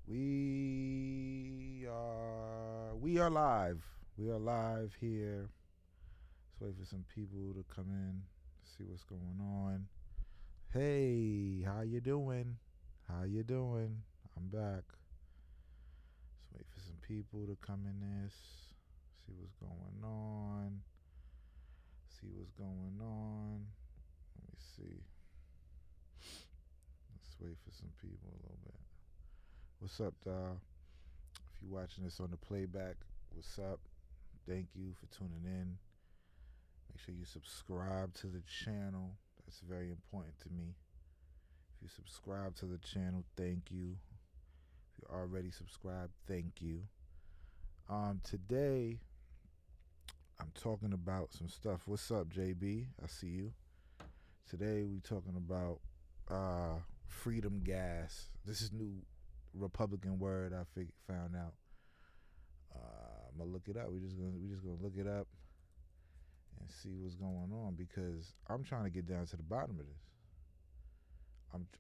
We are live. We are live here. Let's wait for some people to come in, see what's going on. Hey, how you doing? How you doing? I'm back. Let's wait for some people to come in this. See what's going on. See what's going on. Let me see. Let's wait for some people a little bit. What's up, dawg? If you're watching this on the playback, what's up? Thank you for tuning in. Make sure you subscribe to the channel. That's very important to me. If you subscribe to the channel, thank you. If you're already subscribed, thank you. Today I'm talking about some stuff. What's up, JB? I see you. Today we talking about freedom gas. This is new Republican word I found out. I'm gonna look it up. We just gonna look it up and see what's going on because I'm trying to get down to the bottom of this.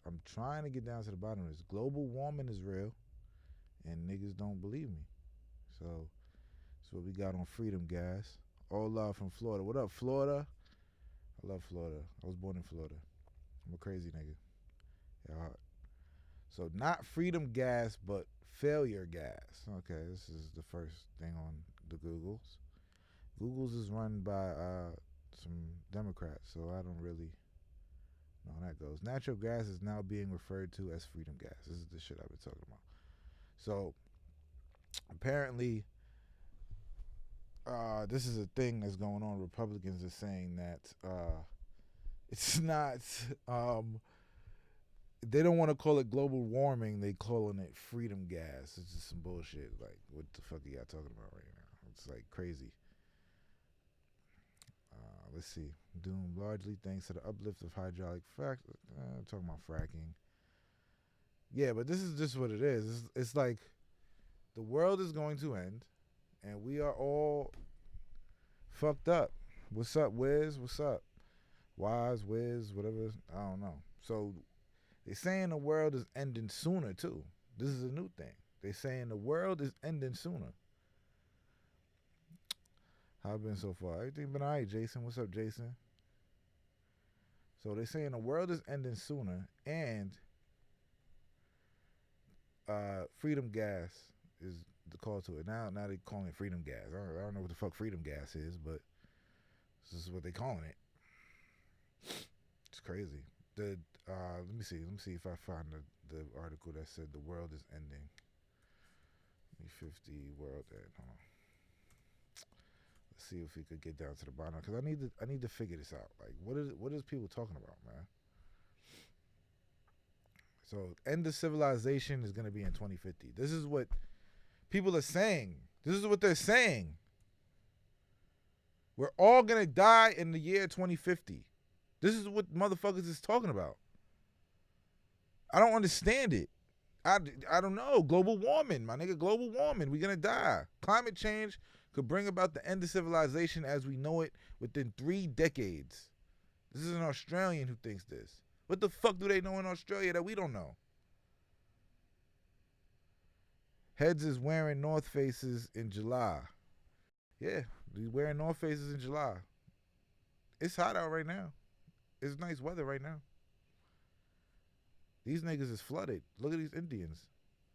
I'm trying to get down to the bottom of this. Global warming is real, and niggas don't believe me. So that's what we got on freedom gas. All love from Florida. What up, Florida? I love Florida. I was born in Florida. I'm a crazy nigga. Yeah. So not freedom gas, but failure gas. Okay, this is the first thing on the Googles. Google's is run by some Democrats, so I don't really know how that goes. Natural gas is now being referred to as freedom gas. This is the shit I've been talking about. So apparently, this is a thing that's going on. Republicans are saying that it's not. They don't want to call it global warming. They calling it freedom gas. It's just some bullshit. Like, what the fuck are y'all talking about right now? It's like crazy. Let's see. Doomed largely thanks to the uplift of hydraulic talking about fracking. Yeah, but this is just what it is. It's like the world is going to end, and we are all fucked up. What's up, Wiz? What's up? Wise, Wiz, whatever. I don't know. So they saying the world is ending sooner too. This is a new thing. They saying the world is ending sooner. How been so far? Everything been alright, Jason. What's up, Jason? So they saying the world is ending sooner, and freedom gas is the call to it. Now they calling it freedom gas. I don't know what the fuck freedom gas is, but this is what they calling it. It's crazy. Let me see if I find the article that said the world is ending. 50 world end. Hold on. Let's see if we could get down to the bottom because I need to figure this out. Like, what is people talking about, man? So, end of civilization is gonna be in 2050. This is what people are saying. This is what they're saying. We're all gonna die in the year 2050. This is what motherfuckers is talking about. I don't understand it. I don't know. Global warming, my nigga. Global warming. We're gonna die. Climate change could bring about the end of civilization as we know it within 3 decades. This is an Australian who thinks this. What the fuck do they know in Australia that we don't know? Heads is wearing North Faces in July. Yeah, he's wearing North Faces in July. It's hot out right now. It's nice weather right now. These niggas is flooded. Look at these Indians.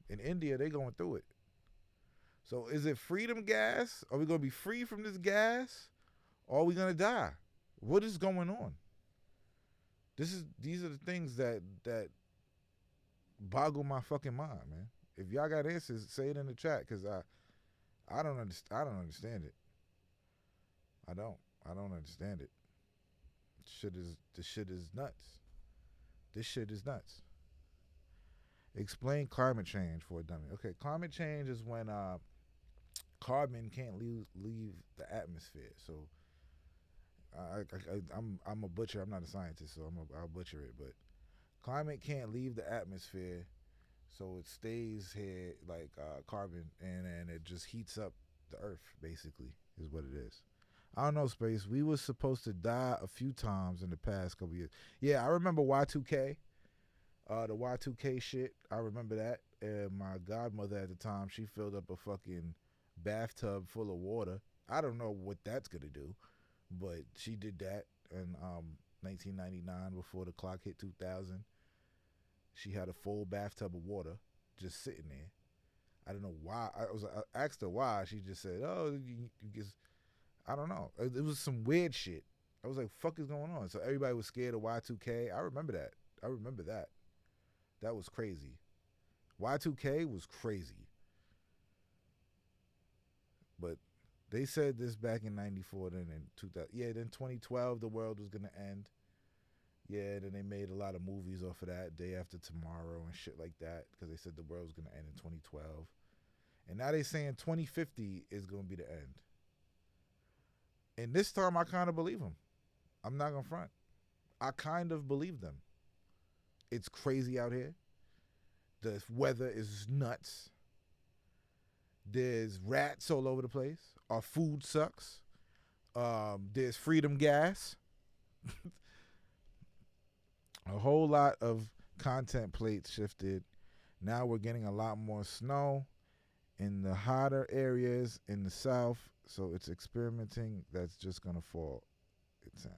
In India, they going through it. So is it freedom gas? Are we going to be free from this gas? Or are we going to die? What is going on? These are the things that boggle my fucking mind, man. If y'all got answers, say it in the chat, cause I don't understand it. I don't understand it. This shit is nuts. This shit is nuts. Explain climate change for a dummy. Okay, climate change is when carbon can't leave the atmosphere. So I'm a butcher. I'm not a scientist, so I'll butcher it. But climate can't leave the atmosphere, so it stays here like carbon, and it just heats up the earth. Basically, is what it is. I don't know, Space. We was supposed to die a few times in the past couple years. Yeah, I remember Y2K. The Y2K shit. I remember that. and my godmother at the time, she filled up a fucking bathtub full of water. I don't know what that's gonna do, but she did that in 1999 before the clock hit 2000. She had a full bathtub of water just sitting there. I don't know why. I asked her why. She just said, "Oh, you just I don't know." It was some weird shit. I was like, "Fuck is going on?" So everybody was scared of Y2K. I remember that. I remember that. That was crazy. Y2K was crazy. But they said this back in '94. Then in 2000, yeah. Then 2012, the world was gonna end. Yeah. Then they made a lot of movies off of that, Day After Tomorrow and shit like that, because they said the world was gonna end in 2012. And now they saying 2050 is gonna be the end. And this time, I kind of believe them. I'm not gonna front. I kind of believe them. It's crazy out here. The weather is nuts. There's rats all over the place. Our food sucks. There's freedom gas. A whole lot of content plates shifted. Now we're getting a lot more snow in the hotter areas in the south. So it's experimenting that's just going to fall, it sounds.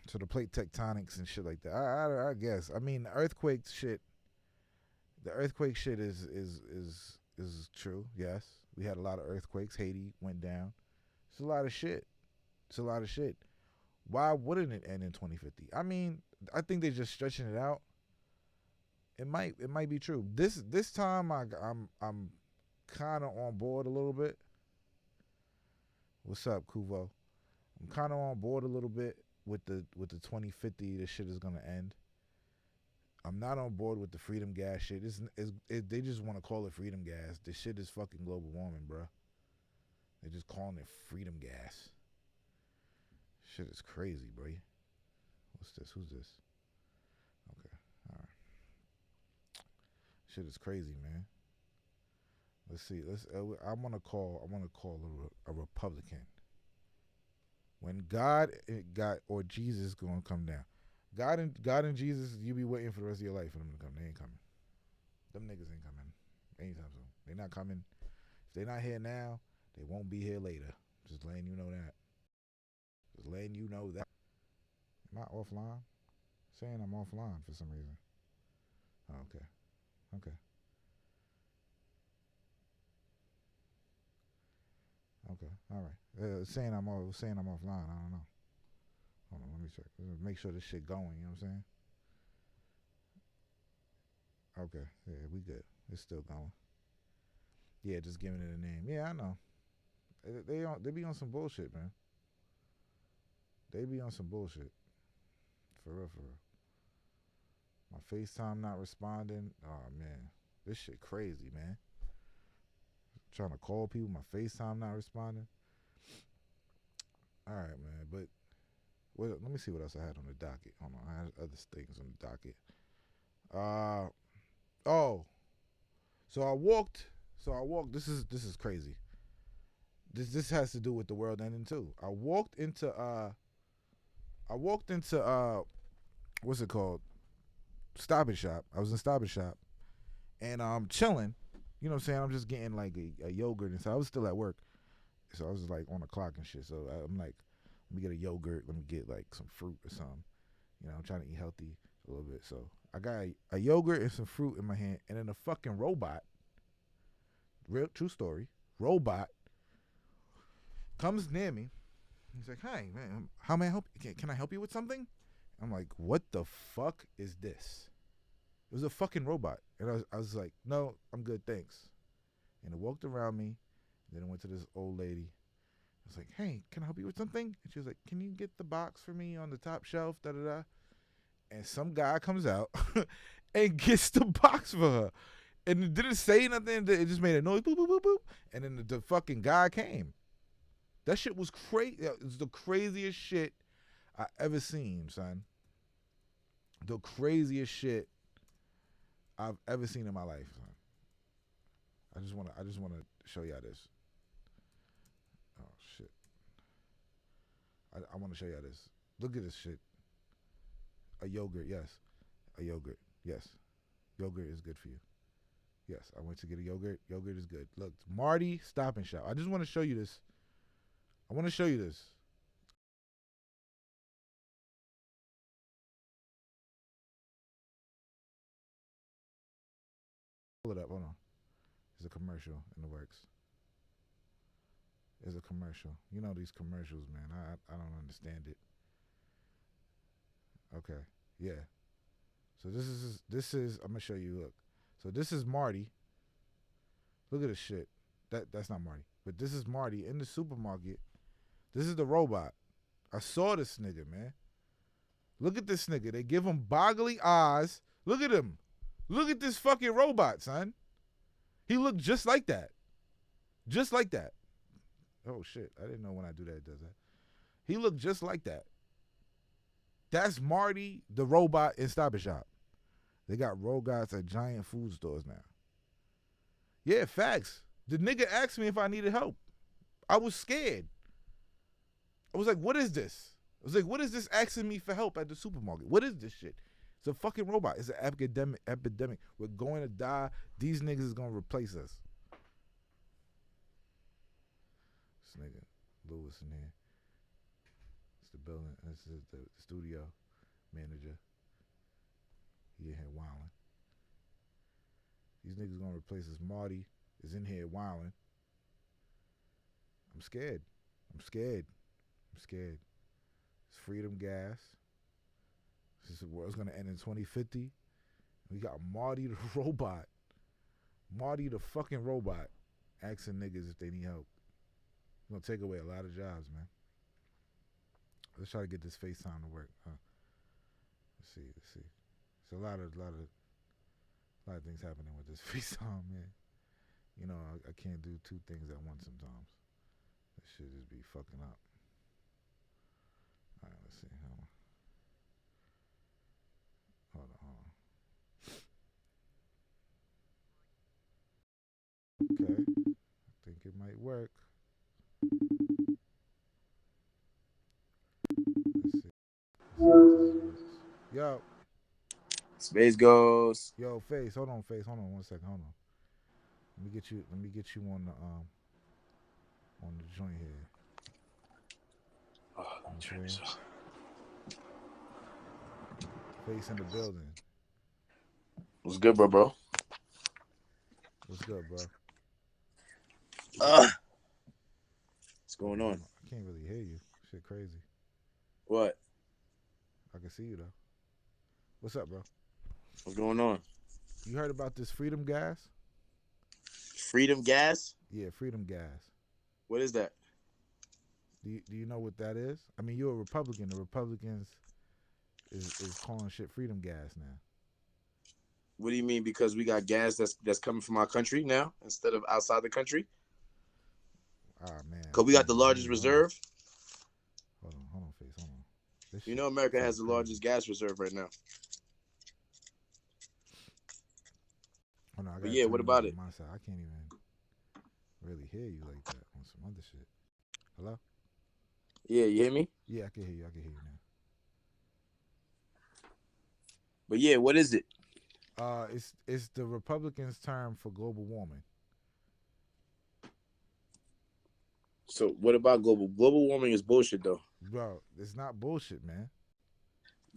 So the plate tectonics and shit like that. I guess. I mean, the earthquake shit. The earthquake shit is true. Yes, we had a lot of earthquakes. Haiti went down. It's a lot of shit. It's a lot of shit. Why wouldn't it end in 2050? I mean, I think they're just stretching it out. It might be true. This time I'm kind of on board a little bit. What's up, Kuvo? I'm kind of on board a little bit with the 2050. This shit is gonna end. I'm not on board with the freedom gas shit. They just want to call it freedom gas. This shit is fucking global warming, bro. They're just calling it freedom gas. Shit is crazy, bro. What's this? Who's this? Okay, all right. Shit is crazy, man. Let's see. I want to call a Republican. When God or Jesus gonna come down. God and Jesus, you be waiting for the rest of your life for them to come. They ain't coming. Them niggas ain't coming anytime soon. They not coming. If they not here now, they won't be here later. Just letting you know that. Just letting you know that. Am I offline? Saying I'm offline for some reason. Oh, okay. Okay. Okay. All right. Saying I'm offline. I don't know. Hold on. Let me check. Make sure this shit going. You know what I'm saying? Okay. Yeah, we good. It's still going. Yeah, just giving it a name. Yeah, I know. They be on some bullshit, man. They be on some bullshit. For real, for real. My FaceTime not responding. Oh man, this shit crazy, man. Trying to call people, my FaceTime not responding. All right, man. But let me see what else I had on the docket. Hold on, I had other things on the docket. Oh, so I walked. This is crazy. This has to do with the world ending too. I walked into what's it called? Stop and Shop. I was in Stop and Shop, and I'm chilling. You know what I'm saying? I'm just getting like a yogurt, and so I was still at work, so I was like on the clock and shit. So I'm like, let me get a yogurt. Let me get like some fruit or something. You know, I'm trying to eat healthy a little bit. So I got a yogurt and some fruit in my hand, and then a fucking robot. Real true story. Robot comes near me. He's like, "Hi, man. How may I help? Can I help you with something?" I'm like, "What the fuck is this?" It was a fucking robot. And I was like, "No, I'm good, thanks." And it walked around me. Then I went to this old lady. I was like, "Hey, can I help you with something?" And she was like, "Can you get the box for me on the top shelf?" Da da da. And some guy comes out and gets the box for her. And it didn't say nothing. It just made a noise. Boop, boop, boop, boop. And then the fucking guy came. That shit was crazy. It was the craziest shit I ever seen, son. The craziest shit I've ever seen in my life, son. I just wanna show y'all this. Oh shit. I wanna show y'all this. Look at this shit. A yogurt, yes. A yogurt, yes. Yogurt is good for you. Yes, I went to get a yogurt. Yogurt is good. Look, Marty Stop and Shop. I just want to show you this. I want to show you this. Pull it up. Hold on. There's a commercial in the works. There's a commercial. You know these commercials, man. I don't understand it. Okay. Yeah. So this is I'm gonna show you. Look. So this is Marty. Look at this shit. That's not Marty. But this is Marty in the supermarket. This is the robot. I saw this nigga, man. Look at this nigga. They give him boggly eyes. Look at him. Look at this fucking robot, son. He looked just like that. Just like that. Oh, shit. I didn't know when I do that it does that. He looked just like that. That's Marty, the robot in Stop and Shop. They got robots at giant food stores now. Yeah, facts. The nigga asked me if I needed help. I was scared. I was like, what is this? I was like, what is this asking me for help at the supermarket? What is this shit? It's a fucking robot. It's an epidemic. We're going to die. These niggas is going to replace us. This nigga, Lewis in here. It's the building. This is the studio manager. He in here wilding. These niggas going to replace us. Marty is in here wilding. I'm scared. I'm scared. I'm scared. It's freedom gas. This world's gonna end in 2050. We got Marty the robot. Marty the fucking robot asking niggas if they need help. It's gonna take away a lot of jobs, man. Let's try to get this FaceTime to work. Let's see. It's a lot of things happening with this FaceTime, man. You know, I can't do two things at once sometimes. This shit just be fucking up. All right, let's see. Hold on. Okay. I think it might work. Let's see. Yo. Sp8ghost. Yo, Face. Hold on, Face. Hold on 1 second. Hold on. Let me get you on the joint here. Oh, let me turn this off. Face in the building. What's good, bro? What's good, bro? What's going on? I can't really hear you. Shit crazy. What? I can see you though. What's up, bro? What's going on? You heard about this freedom gas? Freedom gas? Yeah, freedom gas. What is that? Do you know what that is? I mean, you're a Republican. The Republicans is calling shit freedom gas now. What do you mean? Because we got gas that's coming from our country now instead of outside the country? Ah, man. Because we got the largest reserve. Hold on, Face. Hold on. You know America has the largest gas reserve right now. Oh, no, but yeah, what about it? My side. I can't even really hear you like that on some other shit. Hello? Yeah, you hear me? Yeah, I can hear you. Now. But yeah, what is it? It's the Republicans' term for global warming. So what about global warming? Is bullshit though. Bro, it's not bullshit, man.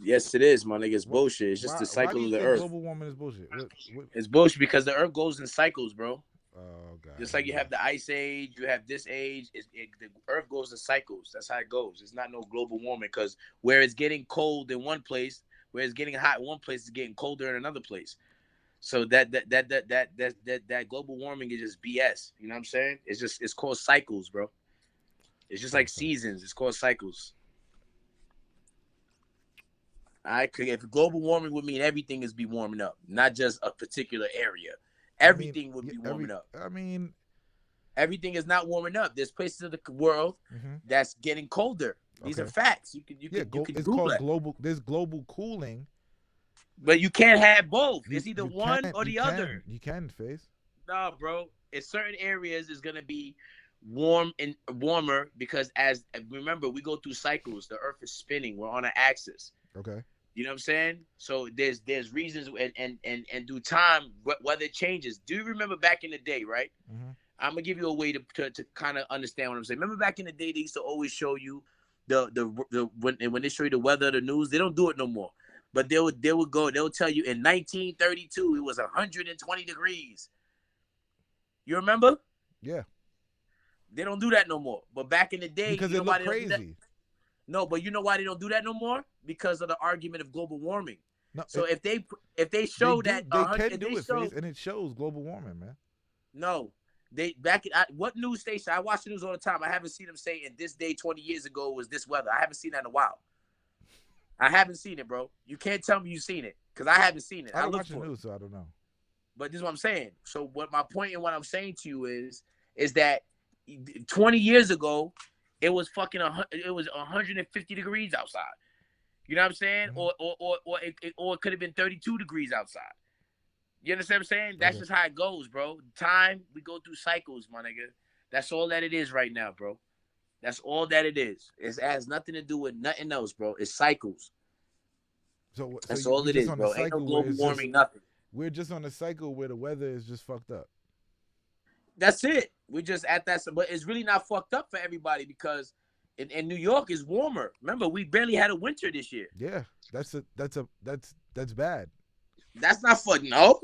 Yes, it is, my nigga. It's bullshit. It's just the cycle of the earth. Global warming is bullshit. What? It's bullshit because the earth goes in cycles, bro. Oh god. Just like you have the ice age, you have this age. The earth goes in cycles. That's how it goes. It's not no global warming because where it's getting cold in one place, where it's getting hot in one place, it's getting colder in another place. So that global warming is just BS. You know what I'm saying? It's called cycles, bro. It's just like seasons. It's called cycles. If global warming would mean everything is be warming up, not just a particular area. Everything would be warming up. I mean, everything is not warming up. There's places of the world that's getting colder. These are facts. You can it's called global. There's global cooling, but you can't have both. It's either one or the other. You can, Face. No, bro. In certain areas, is gonna be warmer because remember we go through cycles. The Earth is spinning. We're on an axis. Okay. You know what I'm saying? So there's reasons, and through time, weather changes. Do you remember back in the day, right? Mm-hmm. I'm gonna give you a way to kind of understand what I'm saying. Remember back in the day, they used to always show you the when they show you the weather, the news. They don't do it no more. But they'll tell you in 1932 it was 120 degrees. You remember? Yeah, They don't do that no more. But back in the day, because you know it why looked they don't do that? crazy. No, but you know why they don't do that no more? Because of the argument of global warming. No, So if they they show do. that They can if they do it, show face, and it shows global warming, man. no, what news station? I watch the news all the time. I haven't seen them say in this day 20 years ago was this weather. I haven't seen that in a while. I haven't seen it, bro. You can't tell me you've seen it because I haven't seen it. I I don't look watch the for it, news, so I don't know. but this is what I'm saying. So what my point and what I'm saying to you is that 20 years ago it was it was 150 degrees outside. You know what I'm saying? Mm-hmm. Or it could have been 32 degrees outside. You understand what I'm saying? That's Okay. just how it goes, bro. Time, we go through cycles, my nigga. That's all that it is right now, bro. That's all that it is. It has nothing to do with nothing else, bro. It's cycles. So That's all we it just is, on a bro. Ain't no cycle where global it's just warming, nothing. we're just on a cycle where the weather is just fucked up. That's it. We're just at that. But it's really not fucked up for everybody because in New York is warmer. Remember, we barely had a winter this year. Yeah, that's bad. That's not fun. No,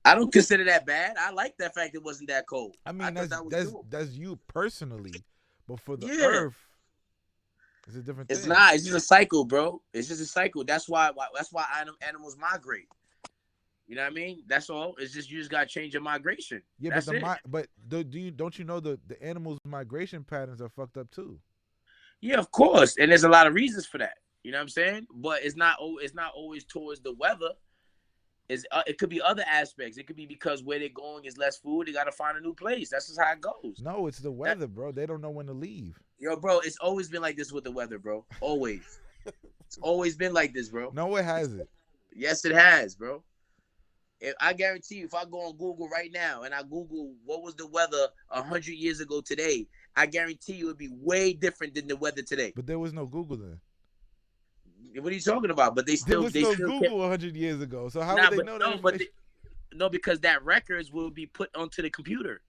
I don't consider that bad. I like that fact it wasn't that cold. I I mean, thought that's that was that's dope. that's you personally, but for the Yeah. Earth, it's a different It's thing. not. It's just a cycle, bro. It's just a cycle. That's why animals migrate. You know what I mean? That's all. It's just you just gotta change your migration. Yeah, That's it. don't you know the animals' migration patterns are fucked up too? Yeah, of course. And there's a lot of reasons for that. You know what I'm saying? But it's not always towards the weather. It could be other aspects. It could be because where they're going is less food. They gotta find a new place. That's just how it goes. No, it's the That weather, bro. They don't know when to leave. Yo, bro, it's always been like this with the weather, bro. Always. It's always been like this, bro. No, it hasn't. Yes, it has, bro. If I guarantee you, if I go on Google right now and I Google what was the weather 100 years ago today, I guarantee you it'd be way different than the weather today. But there was no Google then. What are you talking about? But There was they no still kept Google 100 years ago. So how would nah, they but know that no, but information? no, because that records will be put onto the computer,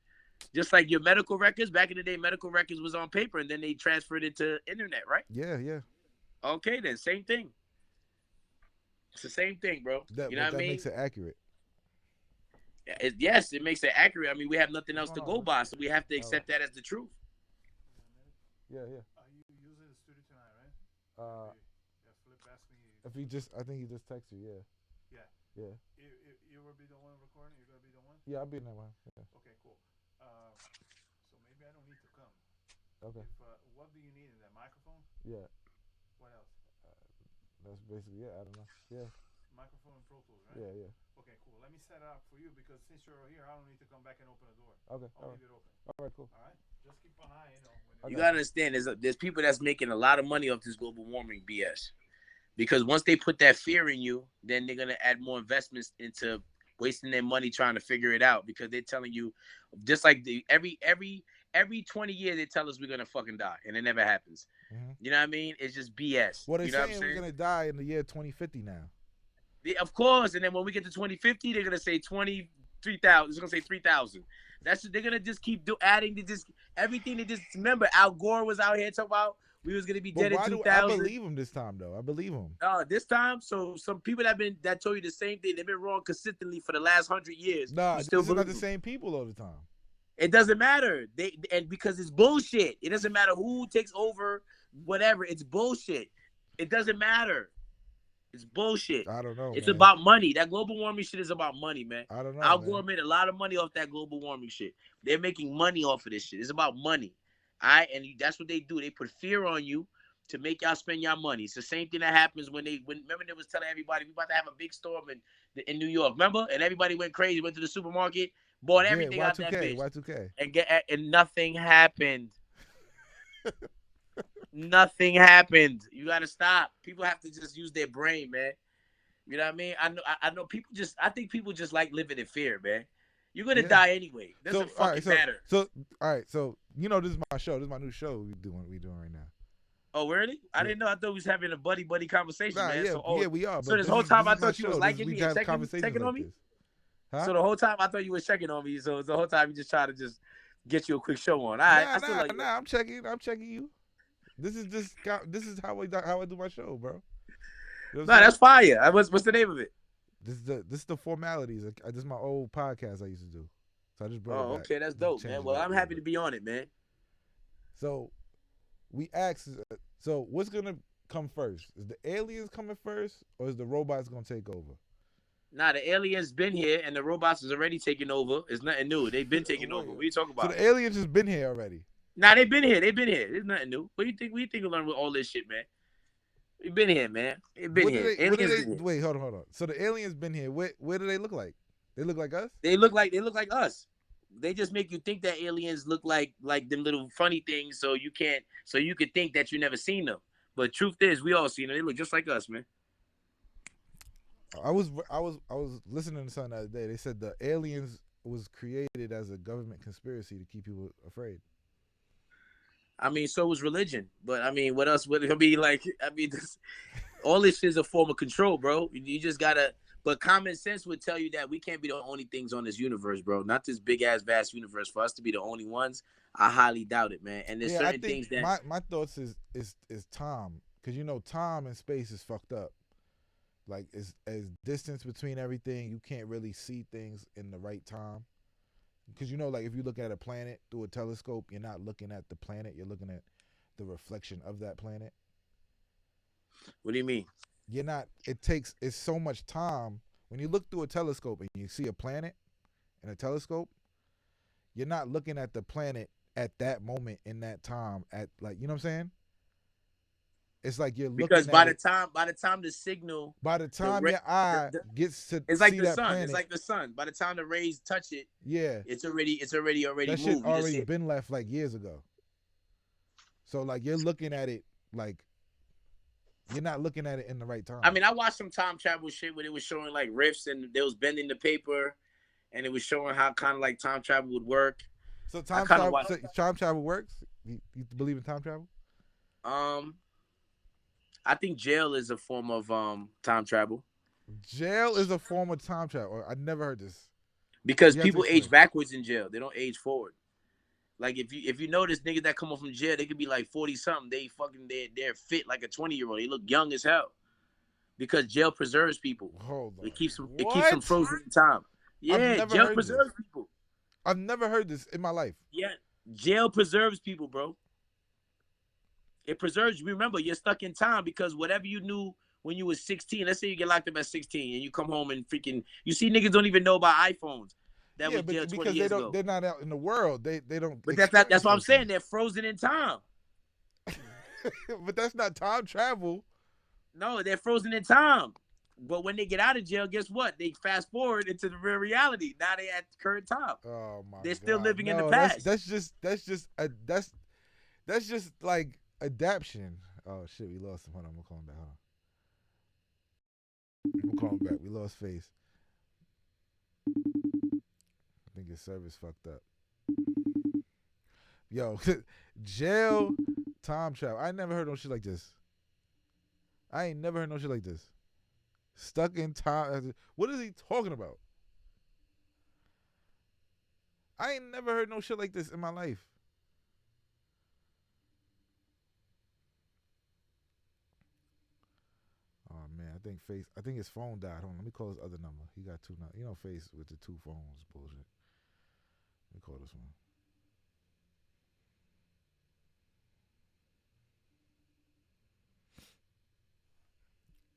just like your medical records. Back in the day, medical records was on paper, and then they transferred it to internet, right? Yeah, yeah. Okay, then same thing. It's the same thing, bro. That You know but what I that mean? makes it accurate. Yes, it makes it accurate. I mean, we have nothing What's else going to on, go bro? by, so we have to Oh, accept that as the truth. yeah, yeah. Are you using the studio tonight, right? Uh, Yeah, Flip asked me. if he just, I think he just texted you. Yeah, Yeah, yeah, you will be the one recording. You're gonna be the one. yeah. I'll be in that one. Yeah. Okay, cool. So maybe I don't need to come. Okay. If what do you need in that microphone? Yeah. What else? That's basically it. I don't know. Yeah. Microphone and Pro Tools, right? Yeah, yeah. Okay, cool. Let me set it up for you because since you're here, I don't need to come back and open the door. Okay. I'll All right. leave it open. All right. Cool. All right. Just keep an eye, I You got gotta you. understand, there's people that's making a lot of money off this global warming BS. Because once they put that fear in you, then they're gonna add more investments into wasting their money trying to figure it out. Because they're telling you, just like every 20 years they tell us we're gonna fucking die, and it never happens. Mm-hmm. You know what I mean? It's just BS. Well, they're You know what I'm saying we're saying? gonna die in the year 2050 now. Of course, and then when we get to 2050, they're gonna say 23,000. It's gonna say 3,000. They're gonna just keep adding to just everything. They just remember Al Gore was out here talking about we was gonna be But dead in why do I 2000. believe him this time though? I believe him. This time, so some people that told you the same thing. They've been wrong consistently for the last 100 years. Nah, You still these are not believe the them. same people all the time. It doesn't matter. And because it's bullshit. It doesn't matter who takes over, whatever. It's bullshit. It doesn't matter. It's bullshit. I don't know. It's Man. about money. That global warming shit is about money, man. I don't know. Al Man. Gore made a lot of money off that global warming shit. They're making money off of this shit. It's about money. And that's what they do. They put fear on you to make y'all spend your money. It's the same thing that happens when remember they was telling everybody we about to have a big storm in New York. Remember? And everybody went crazy, went to the supermarket, bought Yeah, everything out that Y2K, bitch. Y2K. And nothing happened. Nothing happened. You gotta stop. People have to just use their brain, man. You know what I mean? I know people I think people just like living in fear, man. You're gonna die anyway. Doesn't fucking matter. So all right, so you know this is my show. This is my new show we doing right now. Oh, really? I Yeah. didn't know. I thought we was having a buddy conversation, Nah, man. yeah, So, yeah, we are. so But this whole this time I is my thought you was show. liking We me and have conversations checking like on me. this, huh? So the whole time I thought you was checking on me. So the whole time you just try to just get you a quick show on. All right, Nah, I still nah, love you, man. nah. I'm checking you. This is how I do my show, bro. You know what No, I'm that's saying? fire. What's the name of it? This is the formalities. This is my old podcast I used to do, so I just brought it Oh, back, okay, that's just dope, man. changed it Well, up I'm a little happy bit. to be on it, man. So we asked, so what's gonna come first? Is the aliens coming first, or is the robots gonna take over? Nah, the aliens been here and the robots is already taking over. It's nothing new. They've been taking over. Wait, What are you talking so about? the aliens has been here already. Nah, they've been here. They've been here. There's nothing new. What do you think? What do you think will learn with all this shit, man? We've been here, man. They've been What do here. they? What do Aliens they? been here. Wait, hold on. So the aliens been here. Where do they look like? They look like us. They look like us. They just make you think that aliens look like them little funny things, so you could think that you never seen them. But truth is, we all seen them. They look just like us, man. I was listening to something the other day. They said the aliens was created as a government conspiracy to keep people afraid. I mean, so was religion. But I mean, what else would it be like? I mean, all this shit is a form of control, bro. You just gotta. But common sense would tell you that we can't be the only things on this universe, bro. Not this big ass vast universe. For us to be the only ones, I highly doubt it, man. And there's Yeah, I certain think things that my thoughts is time, because time and space is fucked up. Like it's as distance between everything, you can't really see things in the right time. Because like if you look at a planet through a telescope, you're not looking at the planet, you're looking at the reflection of that planet. What do you mean? You're not. It's so much time when you look through a telescope and you see a planet in a telescope. You're not looking at the planet at that moment in that time. At like, you know what I'm saying? It's like you're Because looking at it. by the time the signal, By the the, time ra- your eye the gets to it's like see the that sun. It's planet, like the sun. By the time the rays touch it, yeah, it's already that shit moved. You just already see it. been left like years ago. So like you're looking at it like you're not looking at it in the right time. I mean, I watched some time travel shit where it was showing like rifts and they was bending the paper, and it was showing how kind of like time travel would work. So I kind of watched. time travel works. You believe in time travel? Um, I think jail is a form of time travel Jail is a form of time travel. I never heard this. because You have to people explain. age backwards in jail. They don't age forward. Like if you notice niggas that come up from jail, they could be like 40 something. They're fit like a 20-year-old. They look young as hell because jail preserves people. Hold on. It keeps them What? frozen in time. I've Yeah, never jail heard this. preserves people. I've never heard this in my life. Yeah, jail preserves people, bro. It preserves you. Remember, you're stuck in time because whatever you knew when you was 16, let's say you get locked up at 16 and you come home and freaking, you see niggas don't even know about iPhones that Yeah, was jail but 20 because years ago. they're not out in the world. They don't. But that's what I'm those saying. things. They're frozen in time. But that's not time travel. No, they're frozen in time. But when they get out of jail, guess what? They fast forward into the real reality. Now they at the current time. Oh my god. They're still living in the No, past. that's just like adaption. Oh shit, we lost him. Hold on, I'm gonna call him back. Hold on. I'm gonna call him back. We lost Face. I think his service fucked up. Yo, jail time travel. I never heard no shit like this. I ain't never heard no shit like this. Stuck in time. What is he talking about? I ain't never heard no shit like this in my life. Oh man, I think his phone died. Hold on, let me call his other number. He got two numbers. Face with the two phones bullshit. Let me call this one.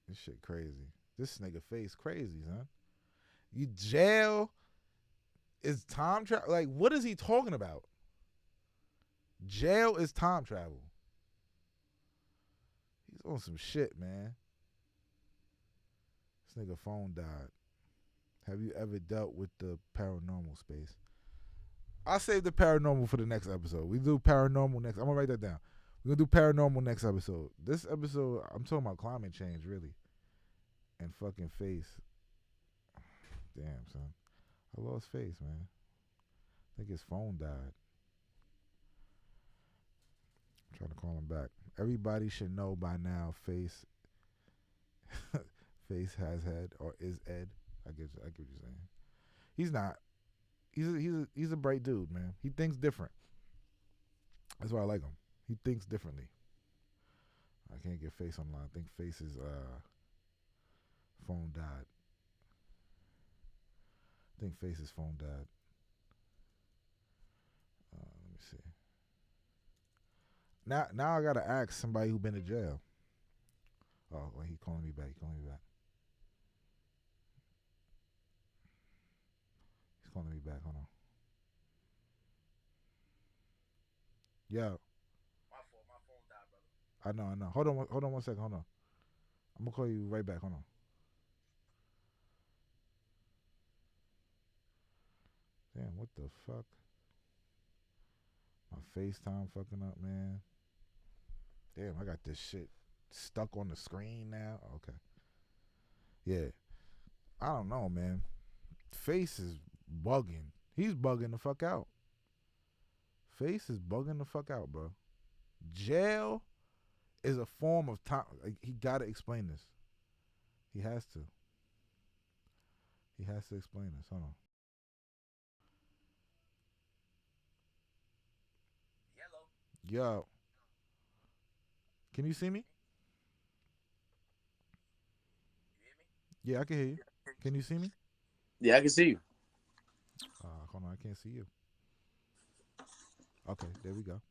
This shit crazy. This nigga Face crazy, son. You jail is time travel. Like, what is he talking about? Jail is time travel. He's on some shit, man. This nigga phone died. Have you ever dealt with the paranormal space? I'll save the paranormal for the next episode. We do paranormal next. I'm gonna write that down. We're gonna do paranormal next episode. This episode, I'm talking about climate change, really. And fucking Face. Damn, son. I lost Face, man. I think his phone died. I'm trying to call him back. Everybody should know by now. Face Face has head or is Ed. I get what you're saying. He's not. He's a bright dude, man. He thinks different. That's why I like him. He thinks differently. I can't get Face online. I think Face's phone died. I think Face's phone died. Let me see. Now I gotta ask somebody who been to jail. Oh, well, he calling me back. He's calling me back. He's calling me back. Hold on. Yo. My fault. My phone died, brother. I know. Hold on 1 second. Hold on. I'm gonna call you right back. Hold on. Damn, what the fuck? My FaceTime fucking up, man. Damn, I got this shit stuck on the screen now. Okay. Yeah. I don't know, man. Face is bugging. He's bugging the fuck out. Face is bugging the fuck out, bro. Jail is a form of time. Like, he gotta explain this. He has to. He has to explain this. Hold on. Yellow. Yo. Can you see me? You hear me? Yeah, I can hear you. Can you see me? Yeah, I can see you. Hold on, I can't see you. Okay, there we go.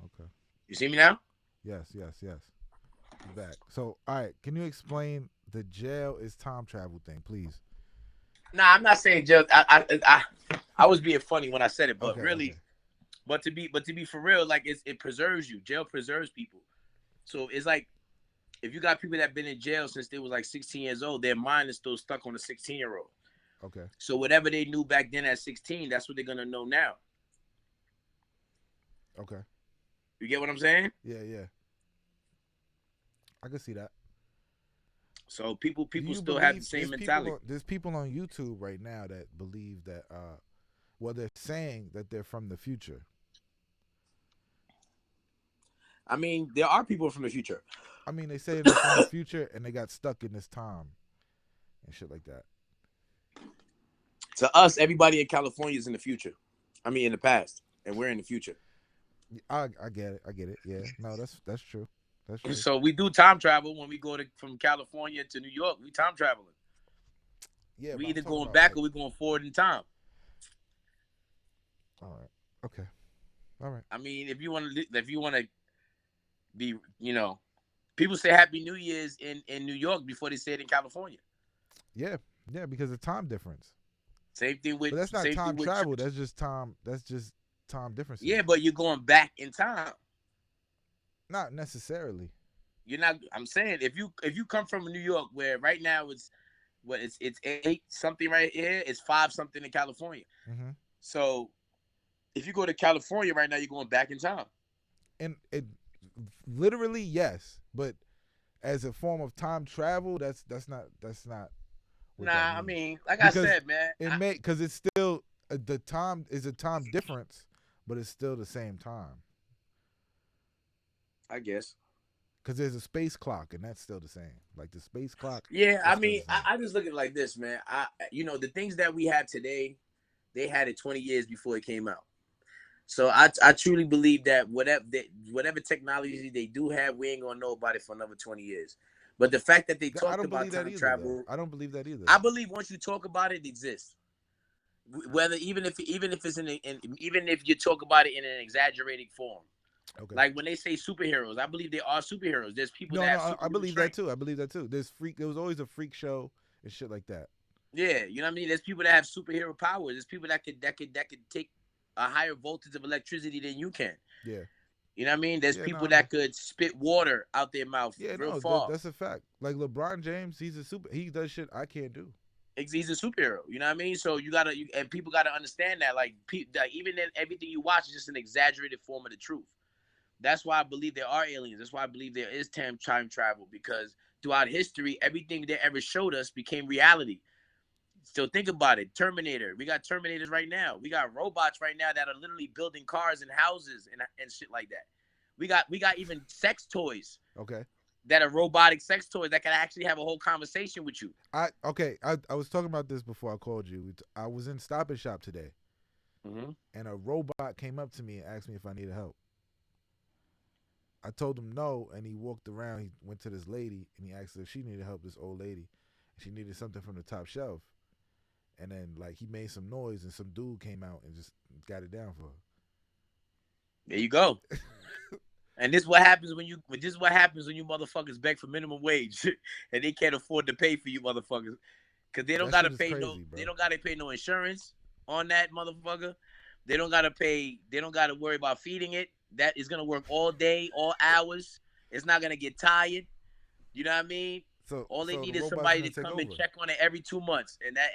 Okay. You see me now? Yes. Back. So, all right, can you explain the jail is time travel thing, please? Nah, I'm not saying jail. I was being funny when I said it, but Okay, really, okay. but to be for real, like it preserves you. Jail preserves people. So it's like if you got people that been in jail since they was like 16 years old, their mind is still stuck on a 16-year-old. Okay. So whatever they knew back then at 16, that's what they're gonna know now. Okay. You get what I'm saying? Yeah. I can see that. So people Do you still have the believe same mentality. there's people on YouTube right now that believe that well, they're saying that they're from the future. I mean, there are people from the future. I mean, they say they're from the future and they got stuck in this time and shit like that. To us, everybody in California is in the future. I mean, in the past, and we're in the future. I get it. I get it. Yeah. No, that's true. That's true. So we do time travel when we go from California to New York. We time traveling. Yeah. We but either I'm talking going about, back like, or we going forward in time. all right. Okay. All right. I mean, if you want to be, people say Happy New Year's in New York before they say it in California. Yeah. Yeah. Because of time difference. Same thing with But that's not same time thing with travel. church. That's just time. That's just time differences. Yeah, but you're going back in time. Not necessarily. You're not. I'm saying if you come from New York, where right now it's 8 something right here, it's 5 something in California. Mm-hmm. So if you go to California right now, you're going back in time. And it literally yes, but as a form of time travel, that's not what that Nah, I means. mean, like Because I said, man. because it's still the time is a time difference, but it's still the same time. I guess. Because there's a space clock, and that's still the same. Like the space clock. Yeah, I Is still mean, the same. I just look at it like this, man. The things that we have today, they had it 20 years before it came out. So I truly believe that whatever technology they do have, we ain't gonna know about it for another 20 years. But the fact that they I talked don't about believe that time either. travel, Though. I don't believe that either. I believe once you talk about it, it exists. Whether even if it's even if you talk about it in an exaggerated form. Okay. Like when they say superheroes, I believe they are superheroes. There's people No, that have I superhuman believe strength. that too. I believe that too. There was always a freak show and shit like that. Yeah, you know what I mean? There's people that have superhero powers. There's people that could take a higher voltage of electricity than you can. Yeah. You know what I mean? There's Yeah, people no, that could spit water out their mouth yeah, real no, far. that's a fact. Like LeBron James, he does shit I can't do. He's a superhero. You know what I mean? So and people gotta understand that. Like, even then, everything you watch is just an exaggerated form of the truth. That's why I believe there are aliens. That's why I believe there is time travel, because throughout history, everything they ever showed us became reality. So think about it. Terminator. We got Terminators right now. We got robots right now that are literally building cars and houses and shit like that. We got even sex toys Okay. that are robotic sex toys that can actually have a whole conversation with you. I was talking about this before I called you. I was in Stop and Shop today, Mm-hmm. and a robot came up to me and asked me if I needed help. I told him no, and he walked around. He went to this lady, and he asked her if she needed help. This old lady, she needed something from the top shelf, and then like he made some noise, and some dude came out and just got it down for her. There you go. And this is what happens when you. This is what happens when you motherfuckers beg for minimum wage, and they can't afford to pay for you motherfuckers, because they don't That gotta shit is pay crazy, no. bro. They don't gotta pay no insurance on that motherfucker. They don't gotta pay. They don't gotta worry about feeding it. That is gonna work all day, all hours. It's not gonna get tired. You know what I mean? So All they the need is robot's somebody gonna to take come and over. check on it every 2 months, and that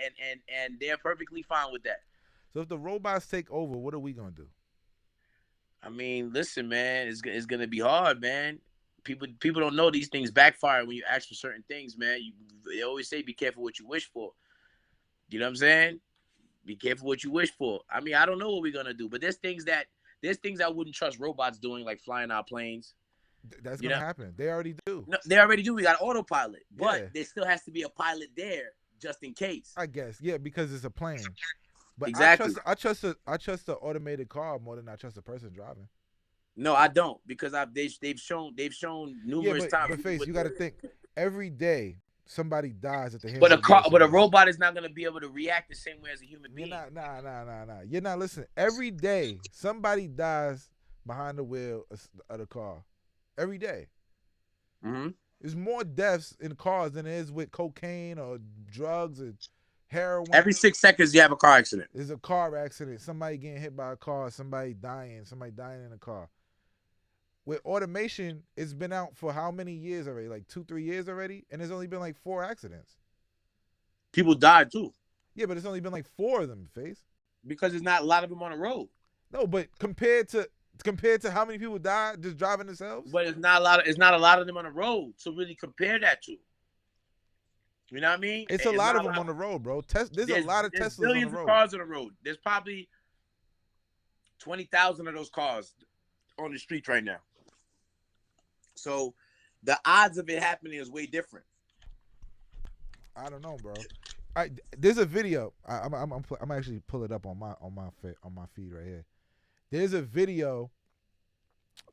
and they're perfectly fine with that. So if the robots take over, what are we gonna do? I mean, listen, man, it's gonna be hard, man. People don't know these things backfire when you ask for certain things, man. They always say be careful what you wish for. You know what I'm saying? Be careful what you wish for. I mean, I don't know what we're gonna do, but there's things I wouldn't trust robots doing, like flying our planes. That's You gonna know, happen. They already do. no, they already do. We got autopilot, but Yeah, there still has to be a pilot there just in case. I guess. Yeah, because it's a plane. But Exactly. I trust the automated car more than I trust the person driving. No, I don't, because they've shown Yeah, numerous but times. face, you got to think. Every day, somebody dies at the hands But of the U.S. a Marines. robot is not gonna be able to react the same way as a human You're being. not, nah. You're not listening. Every day, somebody dies behind the wheel of the car. Every day. Mm-hmm. There's more deaths in cars than there is with cocaine or drugs and heroin. Every 6 seconds, you have a car accident. There's a car accident. Somebody getting hit by a car. Somebody dying in a car. With automation, it's been out for how many years already? Like 2-3 years already? And there's only been like 4 accidents. People die too, Yeah, but it's only been like 4 of them, face. because there's not a lot of them on the road. No, but compared to how many people died just driving themselves? But it's not a lot. It's not a lot of them on the road. So really compare that to. You know what I mean? It's a lot of them on the road, bro. There's a lot of There's Teslas on the billions of road. cars on the road. There's probably 20,000 of those cars on the streets right now. So the odds of it happening is way different. I don't know, bro. There's a video. I'm actually pull it up on my feed right here. There's a video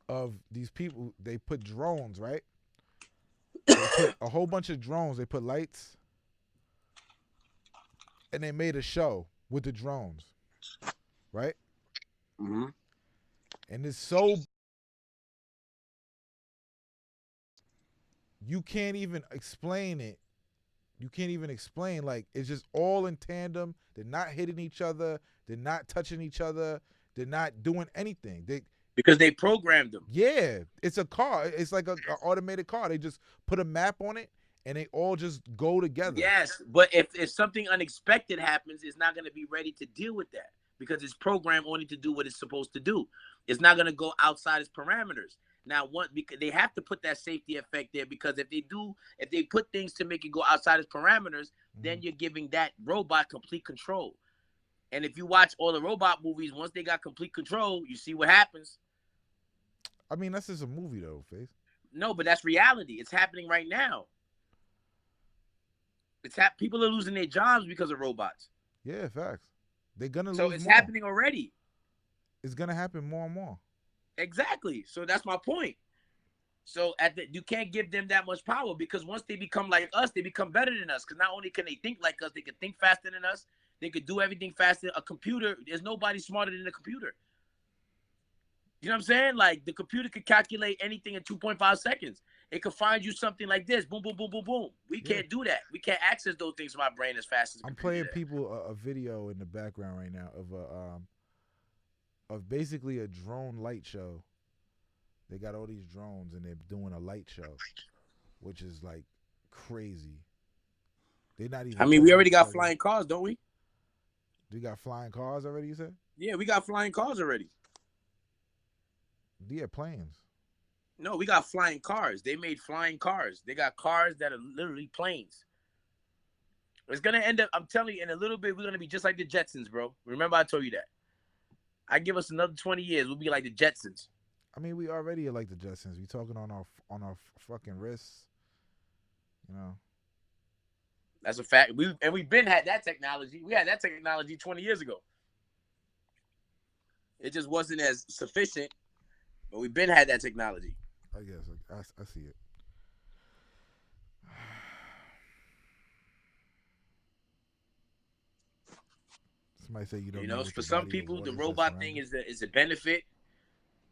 of these people. They put drones, right? They put a whole bunch of drones. They put lights, and they made a show with the drones, right? Mm-hmm. And it's so you can't even explain it. You can't even explain, like, it's just all in tandem. They're not hitting each other. They're not touching each other. They're not doing anything. Because they programmed them. Yeah, it's a car. It's like an automated car. They just put a map on it, and they all just go together. Yes, but if something unexpected happens, it's not going to be ready to deal with that, because it's programmed only to do what it's supposed to do. It's not going to go outside its parameters. Now, because they have to put that safety effect there, because if they put things to make it go outside its parameters, then you're giving that robot complete control. And if you watch all the robot movies, once they got complete control, you see what happens. I mean, that's just a movie, though, Face. No, but that's reality. It's happening right now. People are losing their jobs because of robots. Yeah, facts. They're gonna lose. So it's more. happening already. It's gonna happen more and more. Exactly. So that's my point. So you can't give them that much power, because once they become like us, they become better than us. Because not only can they think like us, they can think faster than us. They could do everything faster. A computer, there's nobody smarter than a computer. You know what I'm saying? Like, the computer could calculate anything in 2.5 seconds. It could find you something like this. Boom, boom, boom, boom, boom. We can't do that. We can't access those things from our brain as fast as I'm playing people a video in the background right now of basically a drone light show. They got all these drones and they're doing a light show, which is like crazy. They're not even. I mean, we already got flying cars, don't we? We got flying cars already, you said? Yeah, we got flying cars already. Yeah, planes. No, we got flying cars. They made flying cars. They got cars that are literally planes. It's going to end up, I'm telling you, in a little bit, we're going to be just like the Jetsons, bro. Remember I told you that. I give us another 20 years, we'll be like the Jetsons. I mean, we already are like the Jetsons. We talking on our fucking wrists, you know. That's a fact. We've been had that technology. We had that technology 20 years ago. It just wasn't as sufficient, but we've been had that technology. I guess I see it. Somebody say you don't You know know, what the for some body of people, the waters that robot surround thing you. is a benefit,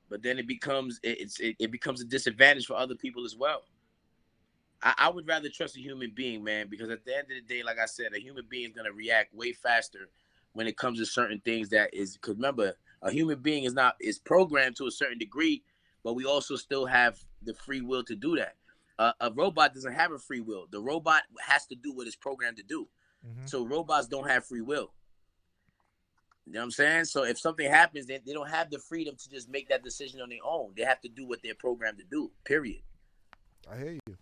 but then it becomes a disadvantage for other people as well. I would rather trust a human being, man, because at the end of the day, like I said, a human being is gonna react way faster when it comes to certain things. That is, because remember, a human being is programmed to a certain degree, but we also still have the free will to do that. A robot doesn't have a free will. The robot has to do what it's programmed to do. Mm-hmm. So robots don't have free will. You know what I'm saying? So if something happens, they don't have the freedom to just make that decision on their own. They have to do what they're programmed to do. Period. I hear you.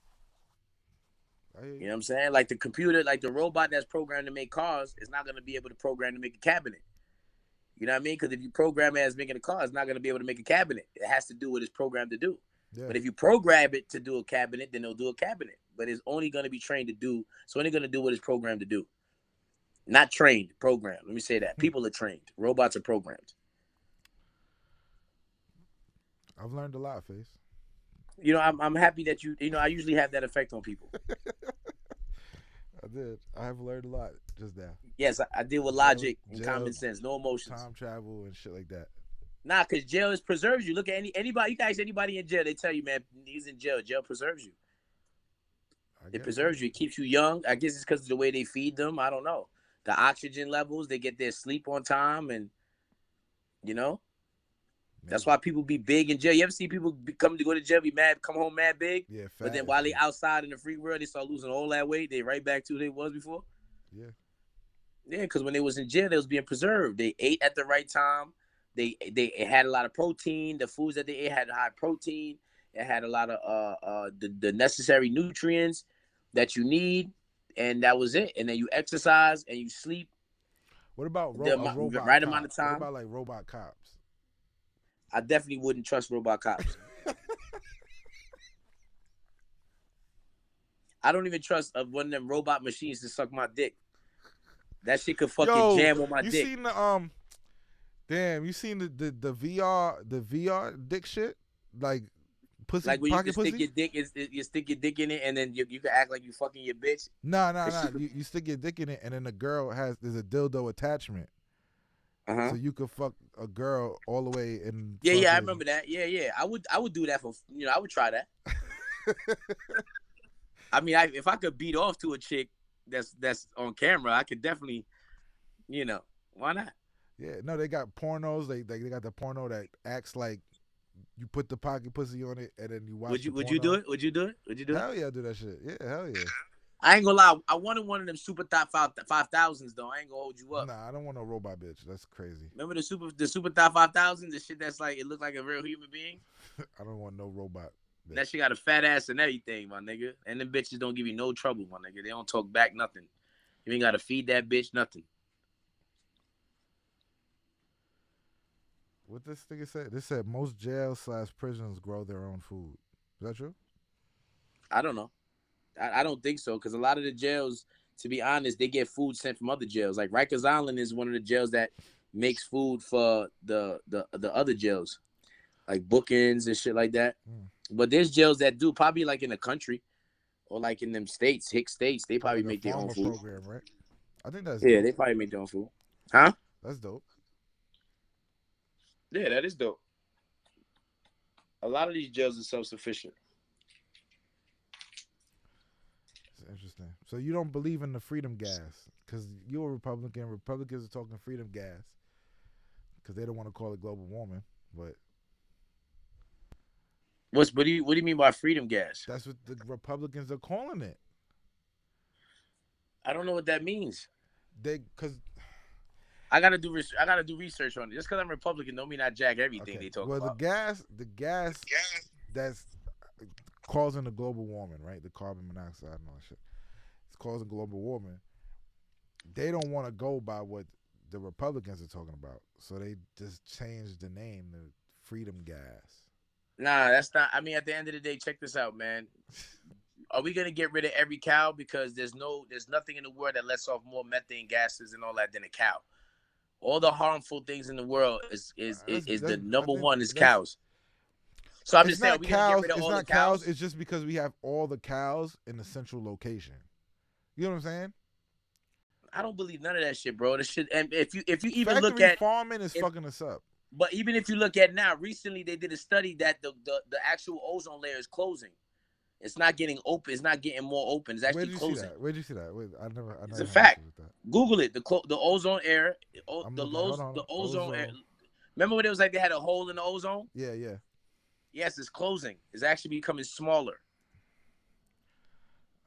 I hear You you. know what I'm saying? Like the computer, like the robot that's programmed to make cars, is not going to be able to program to make a cabinet. You know what I mean? Because if you program it as making a car, it's not going to be able to make a cabinet. It has to do what it's programmed to do. Yeah. But if you program it to do a cabinet, then it'll do a cabinet. But it's only going to be trained to do. It's only going to do what it's programmed to do. Not trained, programmed. Let me say that. People are trained. Robots are programmed. I've learned a lot, Face. You know, I'm happy that you know, I usually have that effect on people. I did. I have learned a lot just now. Yes, I deal with Jail, logic and jail, common sense, no emotions. time travel, and shit like that. Nah, because jail is preserves you. Look at anybody, you guys, anybody in jail, they tell you, man, he's in jail. Jail preserves you. I It guess. Yeah. preserves you. It keeps you young. I guess it's because of the way they feed them. I don't know. The oxygen levels, they get their sleep on time, and you know that's Maybe. why people be big in jail. You ever see people come to go to jail, be mad, come home mad big, Yeah, but fat then and while they shit. outside in the free world, they start losing all that weight. They right back to who they was before. Yeah. Yeah, because when they was in jail, they was being preserved. They ate at the right time. They it had a lot of protein. The foods that they ate had high protein. It had a lot of the necessary nutrients that you need, and that was it. And then you exercise and you sleep What about the a robot right amount cop? of What time. about like robot cops? I definitely wouldn't trust robot cops. I don't even trust one of them robot machines to suck my dick. That shit could fucking Yo, jam on my you dick. seen the damn, you seen the VR dick shit? Like pussy Like when you can pocket stick pussy? your dick, you stick your dick in it, and then you can act like you fucking your bitch. Nah. You stick your dick in it and then the girl there's a dildo attachment. Uh-huh. So you could fuck a girl all the way and Yeah, I fucking remember that. Yeah. I would do that for I would try that. I mean, if I could beat off to a chick that's on camera, I could definitely, why not? Yeah, no, they got pornos. They got the porno that acts like you put the pocket pussy on it and then you watch the Would you do porno. it? Would you do it? Would you do it? Hell yeah, I do that shit. Yeah, hell yeah. I ain't gonna lie. I wanted one of them super top 5,000s though. I ain't gonna hold you up. Nah, I don't want no robot bitch. That's crazy. Remember the super top 5,000? The shit that's like it looked like a real human being. I don't want no robot bitch. That shit got a fat ass and everything, my nigga. And them bitches don't give you no trouble, my nigga. They don't talk back nothing. You ain't gotta feed that bitch nothing. What this nigga said? This said most jails/prisons grow their own food. Is that true? I don't know. I don't think so because a lot of the jails, to be honest, they get food sent from other jails. Like Rikers Island is one of the jails that makes food for the other jails, like bookings and shit like that. Mm. But there's jails that do probably like in the country or like in them states, hick states, they Probably probably like a make their own farmer food. program, right? I think that's Yeah, dope. they probably make their own food. Huh? That's dope. Yeah, that is dope. A lot of these jails are self-sufficient. It's interesting. So you don't believe in the freedom gas because you're a Republican. Republicans are talking freedom gas because they don't want to call it global warming, but What do you mean by freedom gas? that's what the Republicans are calling it. I don't know what that means. They because I gotta do research on it. Just because I'm Republican, don't mean I jack everything okay. they talk Well, about. the gas that's causing the global warming, right? The carbon monoxide and all that shit. It's causing global warming. They don't want to go by what the Republicans are talking about, so they just changed the name to freedom gas. Nah, that's not. I mean, at the end of the day, check this out, man. Are we gonna get rid of every cow because there's nothing in the world that lets off more methane gases and all that than a cow. All the harmful things in the world is the I number think one is that's cows. So I'm it's just saying, are not we gonna get cows. rid of It's all the not cows. cows? It's just because we have all the cows in a central location. You know what I'm saying? I don't believe none of that shit, bro. The shit, and if you even look Factory at farming is if, fucking us up. but even if you look at now, recently they did a study that the actual ozone layer is closing. It's not getting open. It's not getting more open. It's Where actually did you see closing. that? Where did you see that? Wait, I It's a never had fact. issues with that. Google it. The ozone air, I'm the looking. Hold lows, on. the ozone air. Ozone. Remember when it was like they had a hole in the ozone? Yeah, yeah. Yes, it's closing. It's actually becoming smaller.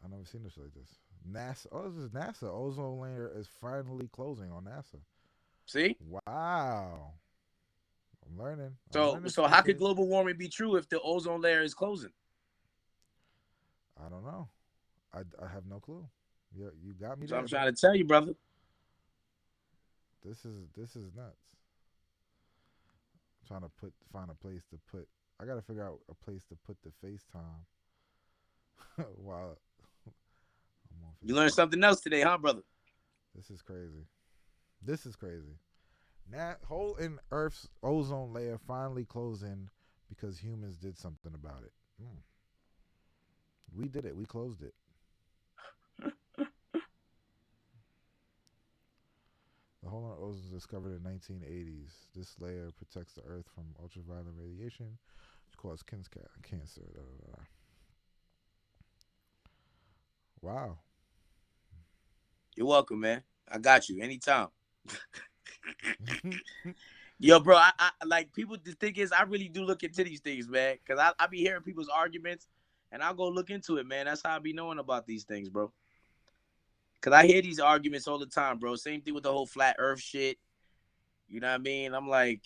I never seen this like this. NASA. Oh, this is NASA. Ozone layer is finally closing on NASA. See? Wow. I'm learning. I'm So learning so today, how could kids. global warming be true if the ozone layer is closing? I don't know. I have no clue. You got me So there, I'm bro. trying to tell you, brother. This is nuts. I'm trying to find a place to put. I gotta figure out a place to put the FaceTime while I'm on You learned FaceTime. something else today, huh, brother? This is crazy. This is crazy. Hole in Earth's ozone layer finally closing because humans did something about it. We did it. We closed it. The hole in ozone was discovered in 1980s. This layer protects the Earth from ultraviolet radiation, which causes cancer. Da, da, da. Wow. You're welcome, man. I got you anytime. Yo, bro, I like people. The thing is, I really do look into these things, man, because I be hearing people's arguments, and I'll go look into it, man. That's how I be knowing about these things, bro. Because I hear these arguments all the time, bro. Same thing with the whole flat Earth shit. You know what I mean? I'm like,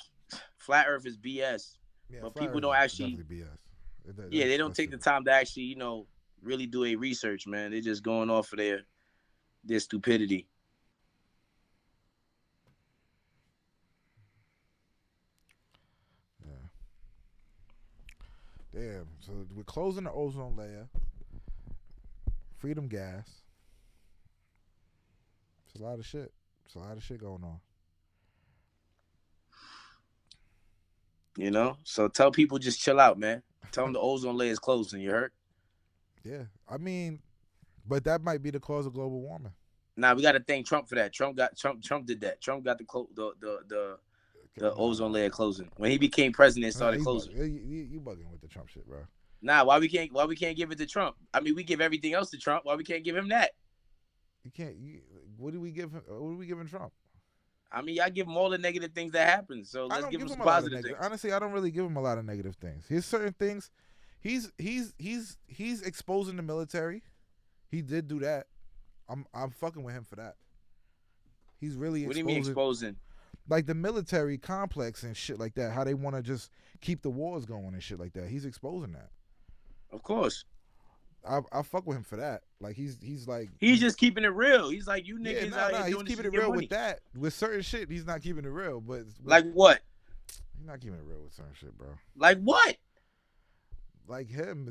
flat Earth is BS, Yeah, but flat people Earth don't is actually, definitely BS. yeah, they don't That's take the stupid. time to actually, really do a research, man. They're just going off of their stupidity. Yeah. Damn. So we're closing the ozone layer. Freedom gas. It's a lot of shit. It's a lot of shit going on. So tell people just chill out, man. Tell them the ozone layer is closing. You heard? Yeah. I mean, but that might be the cause of global warming. Now we got to thank Trump for that. Trump did that. Trump got the ozone Nah. layer closing when he became president. It Nah, started closing. you bugging with the Trump shit, bro. Nah, why we can't give it to Trump? I mean, we give everything else to Trump. Why we can't give him that? You can't. What do we give him? What are we giving Trump? I mean, I give him all the negative things that happen. So I let's don't give him give some him a lot of positive negative. things. Honestly, I don't really give him a lot of negative things. Here's certain things. He's exposing the military. He did do that. I'm fucking with him for that. He's really What do you mean exposing? like the military complex and shit like that. How they want to just keep the wars going and shit like that. He's exposing that. Of course. I fuck with him for that. Like he's like He's just keeping it real. He's like, you yeah, niggas out here he's doing this keeping to it get real money. with that. With certain shit, he's not keeping it real. But Like what? he's not keeping it real with certain shit, bro. Like what? Like him,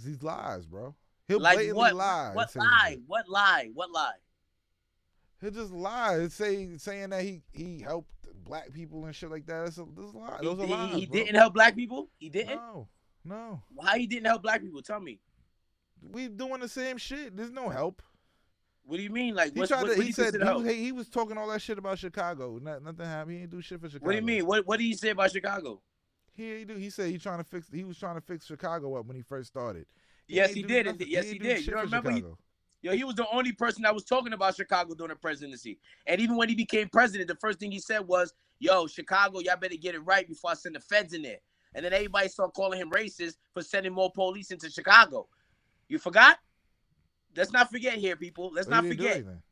these lies, bro. He'll Like blatantly what? lie. What and say lie? shit. What lie? What lie? He'll just lie, saying that he helped black people and shit like that. That's a lie. Those are lies, He bro. didn't help black people. He didn't. No. How he didn't help black people? Tell me. We doing the same shit. There's no help. What do you mean? Like He what? tried What to. do He you said consider help? he was talking all that shit about Chicago. Nothing happened. He didn't do shit for Chicago. What do you mean? What did he say about Chicago? He do. He said he was trying to fix Chicago up when he first started. Yes, ain't he do did. nothing. Yes, ain't he do did. shit You don't for remember? Chicago. He was the only person that was talking about Chicago during the presidency. And even when he became president, the first thing he said was, yo, Chicago, y'all better get it right before I send the feds in there. And then everybody started calling him racist for sending more police into Chicago. You forgot? Let's not forget here, people. Let's But he not didn't do forget. anything.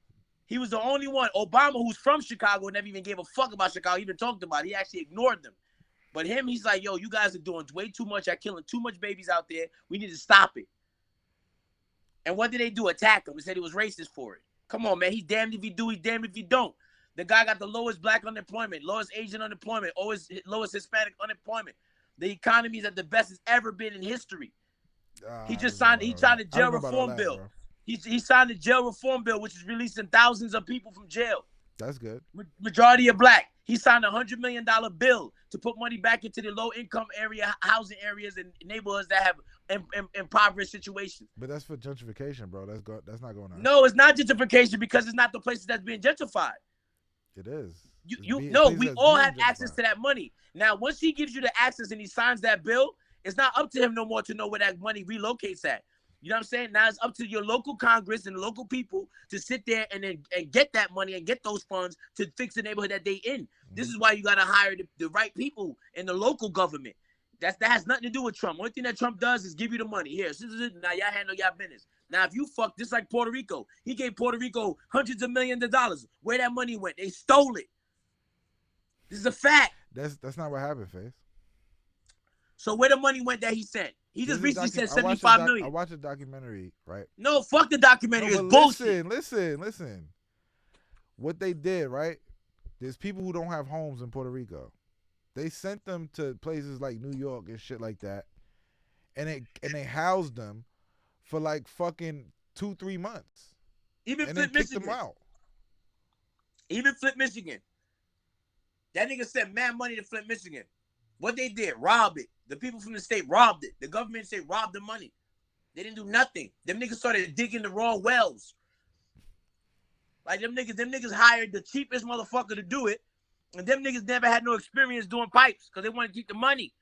He was the only one. Obama, who's from Chicago, never even gave a fuck about Chicago. He even talked about it. He actually ignored them. But him, he's like, yo, you guys are doing way too much. You're killing too much babies out there. We need to stop it. And what did they do? Attack him and said he was racist for it. Come on, man. He's damned if you do, he's damned if you don't. The guy got the lowest black unemployment, lowest Asian unemployment, lowest Hispanic unemployment. The economy is at the best it's ever been in history. He just signed. He signed a I don't jail know about all reform that, bill. bro. He signed a jail reform bill, which is releasing thousands of people from jail. That's good. Majority are black. He signed $100 million bill to put money back into the low income area, housing areas, and neighborhoods that have impoverished situations. But that's for gentrification, bro. That's not going on. No, it's not gentrification because it's not the places that's being gentrified. It is. We all have access to that money. Now, once he gives you the access and he signs that bill, it's not up to him no more to know where that money relocates at. You know what I'm saying? Now it's up to your local Congress and the local people to sit there and get that money and get those funds to fix the neighborhood that they in. Mm-hmm. This is why you got to hire the right people in the local government. That has nothing to do with Trump. Only thing that Trump does is give you the money. Here, this is it. Now y'all handle y'all business. Now, if you fuck, just like Puerto Rico, he gave Puerto Rico hundreds of millions of dollars. Where that money went, they stole it. This is a fact. That's not what happened, Face. So where the money went that he sent? He just recently said 75 million. I watched a documentary, right? No, fuck the documentary. It's bullshit. Listen. What they did, right? There's people who don't have homes in Puerto Rico. They sent them to places like New York and shit like that, and they housed them for like fucking 2-3 months. Even Flip Michigan. Them out. Even Flip Michigan. That nigga sent mad money to Flip Michigan. What they did, rob it. The people from the state robbed it. The government state robbed the money. They didn't do nothing. Them niggas started digging the wrong wells. Like them niggas hired the cheapest motherfucker to do it. And them niggas never had no experience doing pipes because they want to keep the money.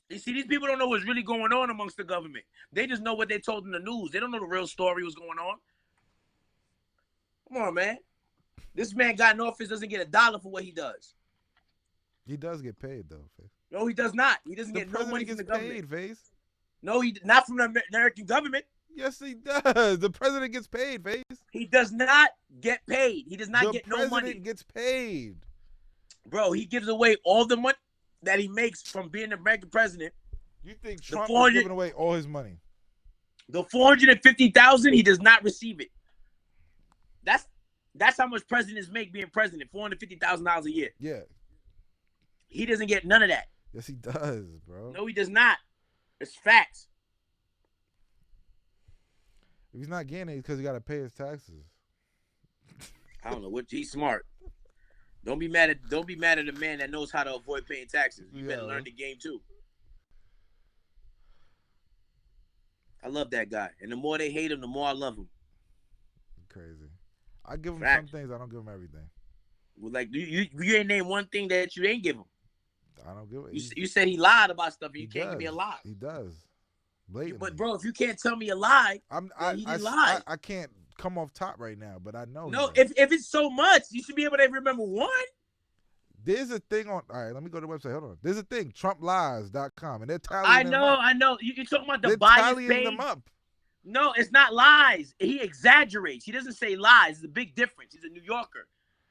You see, these people don't know what's really going on amongst the government. They just know what they told in the news. They don't know the real story what's going on. Come on, man. This man got in office, doesn't get $1 for what he does. He does get paid, though, Face. No, he does not. He doesn't get no money from the government. Paid, Face. No, not from the American government. Yes, he does. The president gets paid, Face. He does not get paid. He does not get no money. The president gets paid. Bro, he gives away all the money that he makes from being the American president. You think Trump is giving away all his money? The $450,000, he does not receive it. That's how much presidents make being president, $450,000 a year. Yeah. He doesn't get none of that. Yes, he does, bro. No, he does not. It's facts. If he's not getting it, it's because he got to pay his taxes. I don't know what. He's smart. Don't be mad at a man that knows how to avoid paying taxes. You better learn the game too. I love that guy, and the more they hate him, the more I love him. Crazy. I give him some things. I don't give him everything. Well, like you ain't name one thing that you ain't give him. I don't give it. You said he lied about stuff. You can't give me a lie. He does. Blatantly. But bro, if you can't tell me a lie, he didn't lie. I can't come off top right now, but I know. No, if it's so much, you should be able to remember one. There's a thing on. All right, let me go to the website. Hold on. There's a thing, TrumpLies.com, and they're tallying them up. I know. You're talking about the they're bias tallying page. them up. No, it's not lies. He exaggerates. He doesn't say lies. It's a big difference. He's a New Yorker.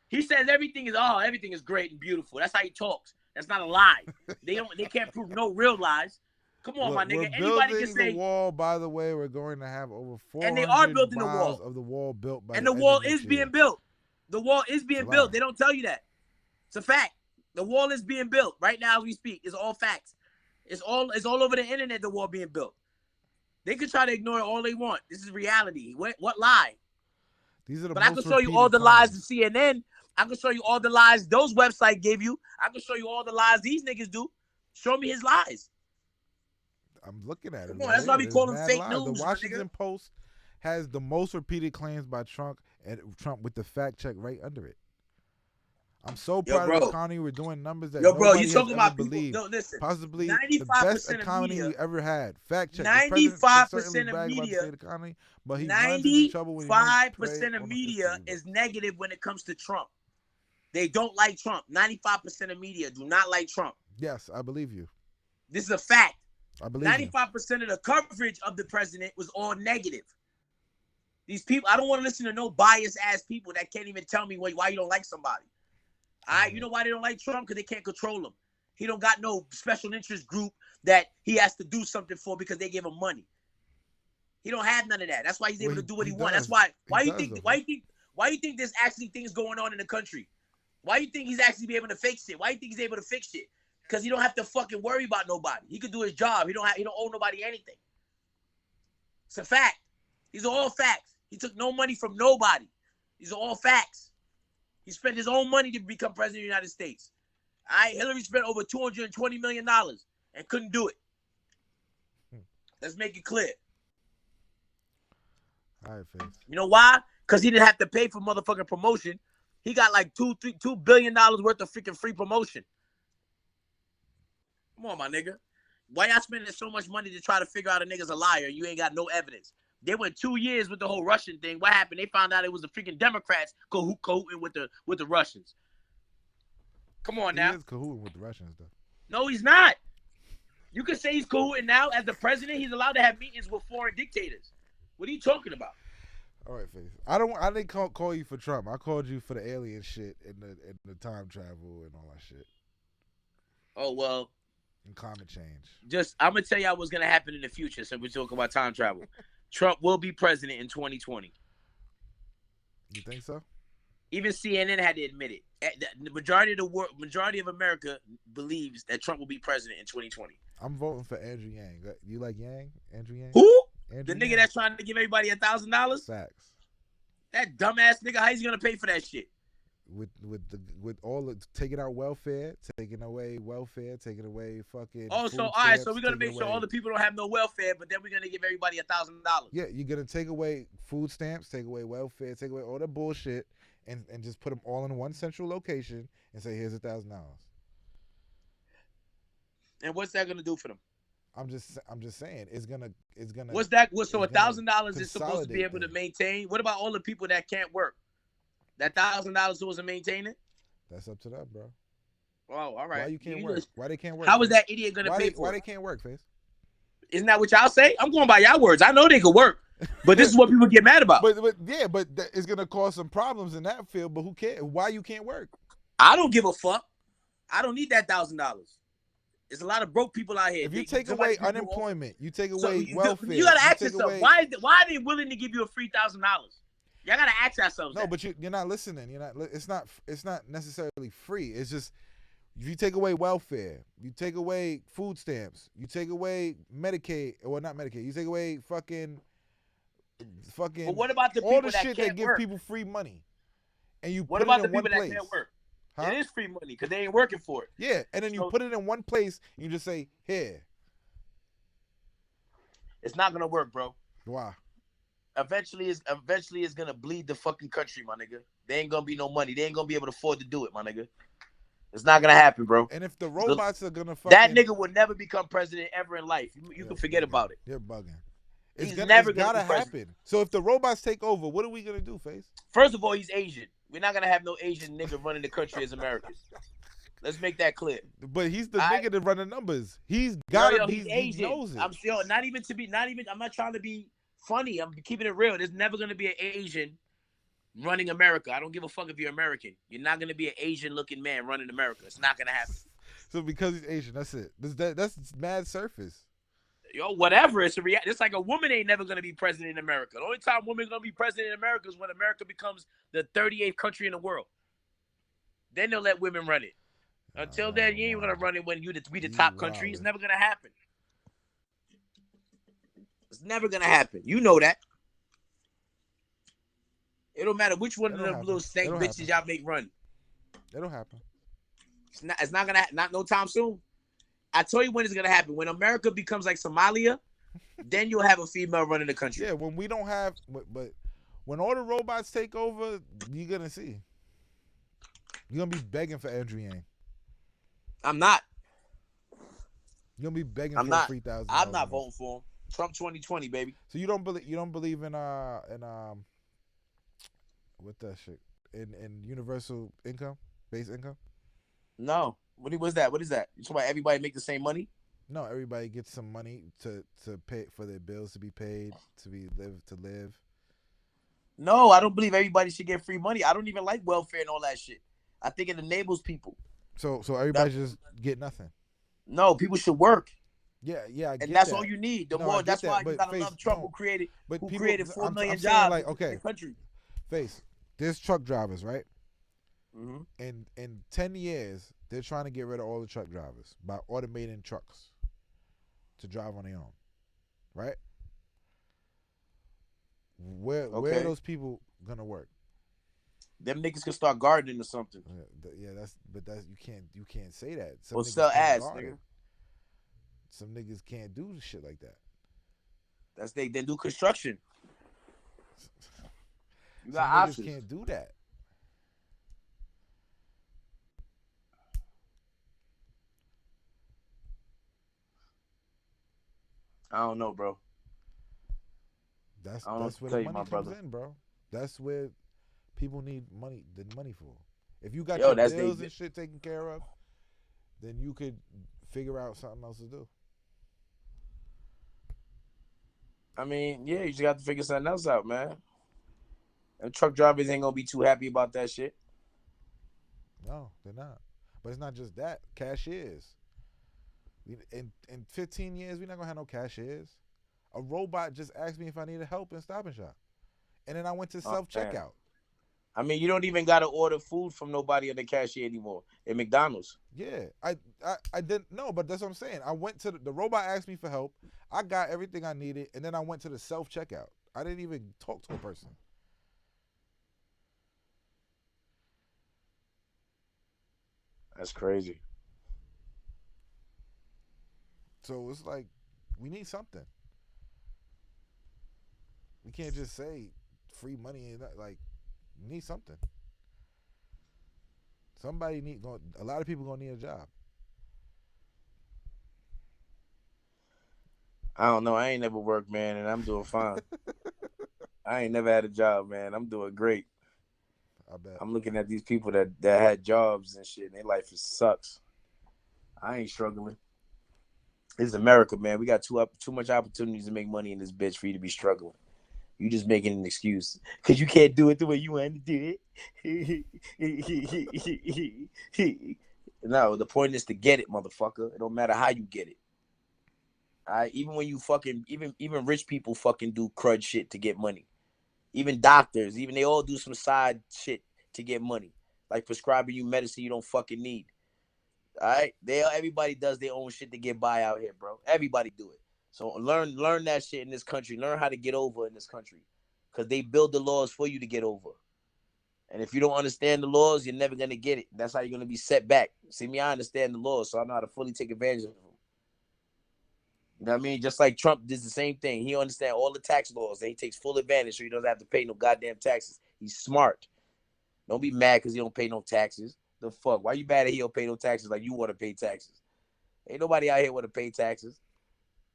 He says everything is great and beautiful. That's how he talks. That's not a lie. They can't prove no real lies. Come on, my nigga. Anybody can say the wall. By the way, we're going to have over 400 and they are building the wall of the wall built by. And the wall is being built. The wall is being built. They don't tell you that. It's a fact. The wall is being built right now as we speak. It's all facts. It's all over the internet. The wall being built. They can try to ignore it all they want. This is reality. What lie? These are the. But I can show you all the lies to CNN. I can show you all the lies those websites gave you. I can show you all the lies these niggas do. Show me his lies. I'm looking at it. Come on, that's why we call them fake news. The Washington Post has the most repeated claims by Trump, and Trump with the fact check right under it. I'm so proud of the economy. We're doing numbers that nobody has ever believed. No, listen. Possibly the best economy we ever had. Fact check. 95% of media. Economy, but he 95% of media is negative when it comes to Trump. They don't like Trump. 95% of media do not like Trump. Yes, I believe you. This is a fact. I believe 95% of the coverage of the president was all negative. These people, I don't want to listen to no biased ass people that can't even tell me why you don't like somebody. You know why they don't like Trump? Because they can't control him. He don't got no special interest group that he has to do something for because they give him money. He don't have none of that. That's why he's able to do what he wants. That's why you think there's actually things going on in the country? Why you think he's actually be able to fix it? Why you think he's able to fix it? Because he don't have to fucking worry about nobody. He could do his job. He don't owe nobody anything. It's a fact. These are all facts. He took no money from nobody. These are all facts. He spent his own money to become president of the United States. All right, Hillary spent over $220 million and couldn't do it. Let's make it clear. All right, Face. You know why? Because he didn't have to pay for motherfucking promotion. He got like $2 billion worth of freaking free promotion. Come on, my nigga. Why y'all spending so much money to try to figure out a nigga's a liar and you ain't got no evidence? They went 2 years with the whole Russian thing. What happened? They found out it was the freaking Democrats cahooting with the Russians. Come on now. He is cahooting with the Russians, though. No, he's not. You can say he's cahooting now. As the president, he's allowed to have meetings with foreign dictators. What are you talking about? All right, Face. I didn't call you for Trump. I called you for the alien shit and the time travel and all that shit. Oh, well. And climate change. I'm going to tell y'all what's going to happen in the future since we're talking about time travel. Trump will be president in 2020. You think so? Even CNN had to admit it. The majority of America believes that Trump will be president in 2020. I'm voting for Andrew Yang. You like Yang? Andrew Yang? Who? Andrew the nigga Yang. That's trying to give everybody $1,000? Facts. That dumbass nigga, how's he going to pay for that shit? With all the taking out welfare, taking away fucking. Oh, so all right, so we're gonna make sure all the people don't have no welfare, but then we're gonna give everybody $1,000. Yeah, you're gonna take away food stamps, take away welfare, take away all that bullshit, and just put them all in one central location and say here's $1,000. And what's that gonna do for them? I'm just saying it's gonna. What's that? So $1,000 is supposed to be able to maintain. What about all the people that can't work? That $1,000 supposed to maintain it? That's up to them, bro. Oh, all right. Why you can't work? Why they can't work? How is that idiot gonna pay for it? Why they can't work, Face? Isn't that what y'all say? I'm going by y'all words. I know they could work, but this is what people get mad about. But it's gonna cause some problems in that field. But who cares? Why you can't work? I don't give a fuck. I don't need that $1,000. There's a lot of broke people out here. If you take away unemployment, you take away welfare. You gotta ask yourself, why are they willing to give you a free $1,000? Y'all gotta ask yourselves. No, but you're not listening. It's not necessarily free. It's just if you take away welfare, you take away food stamps, you take away Medicaid, or not Medicaid, you take away fucking. But what about the people all the that shit can't that give work? people free money, and you what put about it in the people one place? That can't work? Huh? It is free money because they ain't working for it. Yeah, and then you put it in one place, and you just say here. It's not gonna work, bro. Why? Eventually it's gonna bleed the fucking country, my nigga. There ain't gonna be no money. They ain't gonna be able to afford to do it, my nigga. It's not gonna happen, bro. And if the robots are gonna that nigga will never become president ever in life. You can forget about it. You're bugging. It's never gotta gonna happen. So if the robots take over, what are we gonna do, Face? First of all, he's Asian. We're not gonna have no Asian nigga running the country as Americans. Let's make that clear. But he's the nigga that run the numbers. He's gotta be. Asian. He knows it. I'm not trying to be funny. I'm keeping it real. There's never gonna be an Asian running America. I don't give a fuck if you're American. You're not gonna be an Asian looking man running America. It's not gonna happen. So because he's Asian, that's it. That's mad surface. Yo, whatever. It's a reality. It's like a woman ain't never gonna be president in America. The only time women's gonna be president in America is when America becomes the 38th country in the world. Then they'll let women run it. Until then, you ain't gonna run it when we the top country. It's never gonna happen. It's never gonna happen. You know that. It don't matter which one of them little stank bitches y'all make run. It'll happen. It's not gonna not no time soon. I tell you when it's gonna happen. When America becomes like Somalia, then you'll have a female running the country. Yeah, when we don't have, but when all the robots take over, you're gonna see. You're gonna be begging for Andrew Yang. I'm not. You're gonna be begging for $3,000. I'm not voting for him. Trump 2020, baby. So you don't believe in what that shit in universal income, base income? No. What is that? You talking about everybody make the same money? No, everybody gets some money to pay for their bills to be paid, to live. No, I don't believe everybody should get free money. I don't even like welfare and all that shit. I think it enables people. So everybody just get nothing. No, people should work. Yeah, I get and that's that. all you need. That's why you gotta love Trump, who created 4 million jobs in the country. Face, there's truck drivers, right? Mm-hmm. In 10 years, They're trying to get rid of all the truck drivers by automating trucks to drive on their own, right? Where are Okay. those people gonna work? Them niggas can start gardening or something. Yeah, that's you can't say that. Some Or niggas sell can't ass, garden. nigga. Some niggas can't do shit like that. That's they do construction. You got Some niggas options. can't do that. I don't know, bro. That's I don't know what that's to where the tell you, money my comes brother. in, bro. That's where people need money. The money for. If you got Yo, your that's they. bills and shit taken care of, then you could figure out something else to do. I mean, yeah, you just got to figure something else out, man. And truck drivers ain't gonna be too happy about that shit. No, they're not. But it's not just that. Cashiers. In 15 years, we're not gonna have no cashiers. A robot just asked me if I needed help in Stop and Shop, and then I went to Oh self man. checkout. I mean, you don't even gotta order food from nobody at the cashier anymore at McDonald's. Yeah, I didn't know, but that's what I'm saying. I went to the robot asked me for help. I got everything I needed, and then I went to the self checkout. I didn't even talk to a person. That's crazy. So it's like we need something. We can't just say free money and like we need something. Somebody need a lot of people gonna need a job. I don't know. I ain't never worked, man, and I'm doing fine. I ain't never had a job, man. I'm doing great. I bet. I'm looking at these people that had jobs and shit, and their life sucks. I ain't struggling. It's America, man. We got too much opportunities to make money in this bitch for you to be struggling. You just making an excuse because you can't do it the way you want to do it. No, the point is to get it, motherfucker. It don't matter how you get it. All right, even when you fucking even rich people fucking do crud shit to get money. Even doctors, even they all do some side shit to get money, like prescribing you medicine you don't fucking need. All right, everybody does their own shit to get by out here, bro. Everybody do it. So learn that shit in this country. Learn how to get over in this country, because they build the laws for you to get over. And if you don't understand the laws, you're never gonna get it. That's how you're gonna be set back. See me, I understand the laws, so I know how to fully take advantage of them. You know what I mean? Just like Trump did the same thing. He understands all the tax laws and he takes full advantage so he doesn't have to pay no goddamn taxes. He's smart. Don't be mad because he don't pay no taxes. The fuck? Why you mad that he don't pay no taxes like you want to pay taxes? Ain't nobody out here want to pay taxes.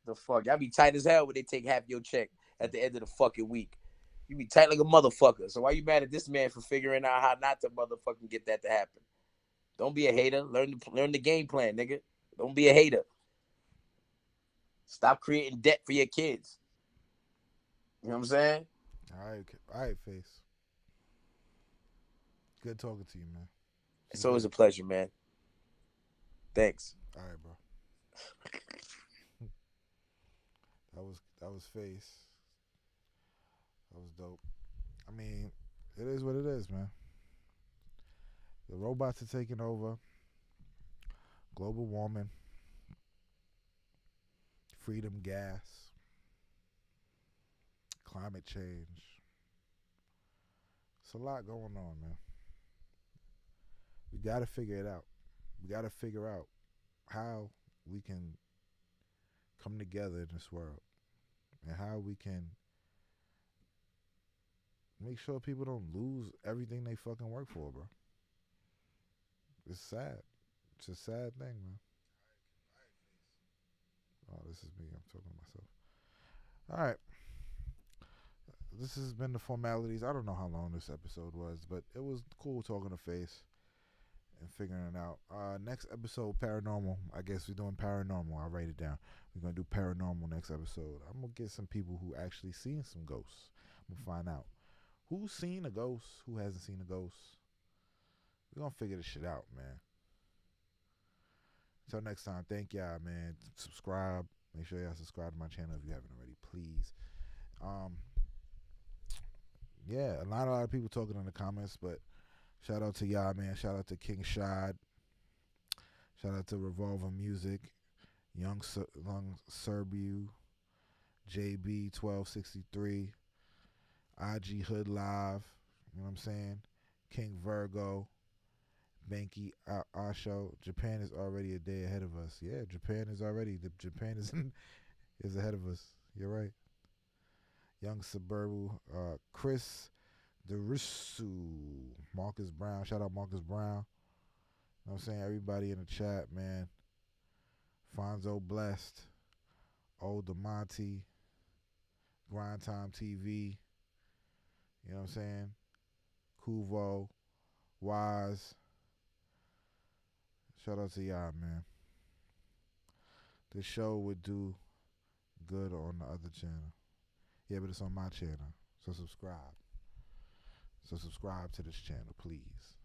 The fuck? Y'all be tight as hell when they take half your check at the end of the fucking week. You be tight like a motherfucker. So why you mad at this man for figuring out how not to motherfucking get that to happen? Don't be a hater. Learn the game plan, nigga. Don't be a hater. Stop creating debt for your kids. You know what I'm saying? All right, face. Good talking to you, man. This is It's always good. a pleasure, man. Thanks. All right, bro. That was face. That was dope. I mean, it is what it is, man. The robots are taking over. Global warming, freedom gas, climate change. It's a lot going on, man. We got to figure it out. We got to figure out how we can come together in this world and how we can make sure people don't lose everything they fucking work for, bro. It's sad. It's a sad thing, man. Oh, this is me. I'm talking to myself. All right. This has been the formalities. I don't know how long this episode was, but it was cool talking to Face and figuring it out. Next episode, paranormal. I guess we're doing paranormal. I'll write it down. We're gonna do paranormal next episode. I'm gonna get some people who actually seen some ghosts. I'm gonna find out who's seen a ghost, who hasn't seen a ghost. We're gonna figure this shit out, man. Until next time, thank y'all, man. Subscribe. Make sure y'all subscribe to my channel if you haven't already, please. Um, yeah, a lot of people talking in the comments, but shout out to y'all, man. Shout out to King Shad. Shout out to Revolver Music, Young Serbu, JB 1263, IG Hood Live. You know what I'm saying? King Virgo, Banky Asho. Japan is already a day ahead of us. Yeah, Japan is ahead of us. You're right. Young Suburbu, Chris Derisu, Marcus Brown. Shout out Marcus Brown. You know what I'm saying? Everybody in the chat, man. Fonzo Blessed, Old Demonte, Grind Time TV. You know what I'm saying? Kuvo, Wise. Shout out to y'all, man. This show would do good on the other channel. Yeah, but it's on my channel. So subscribe. So subscribe to this channel, please.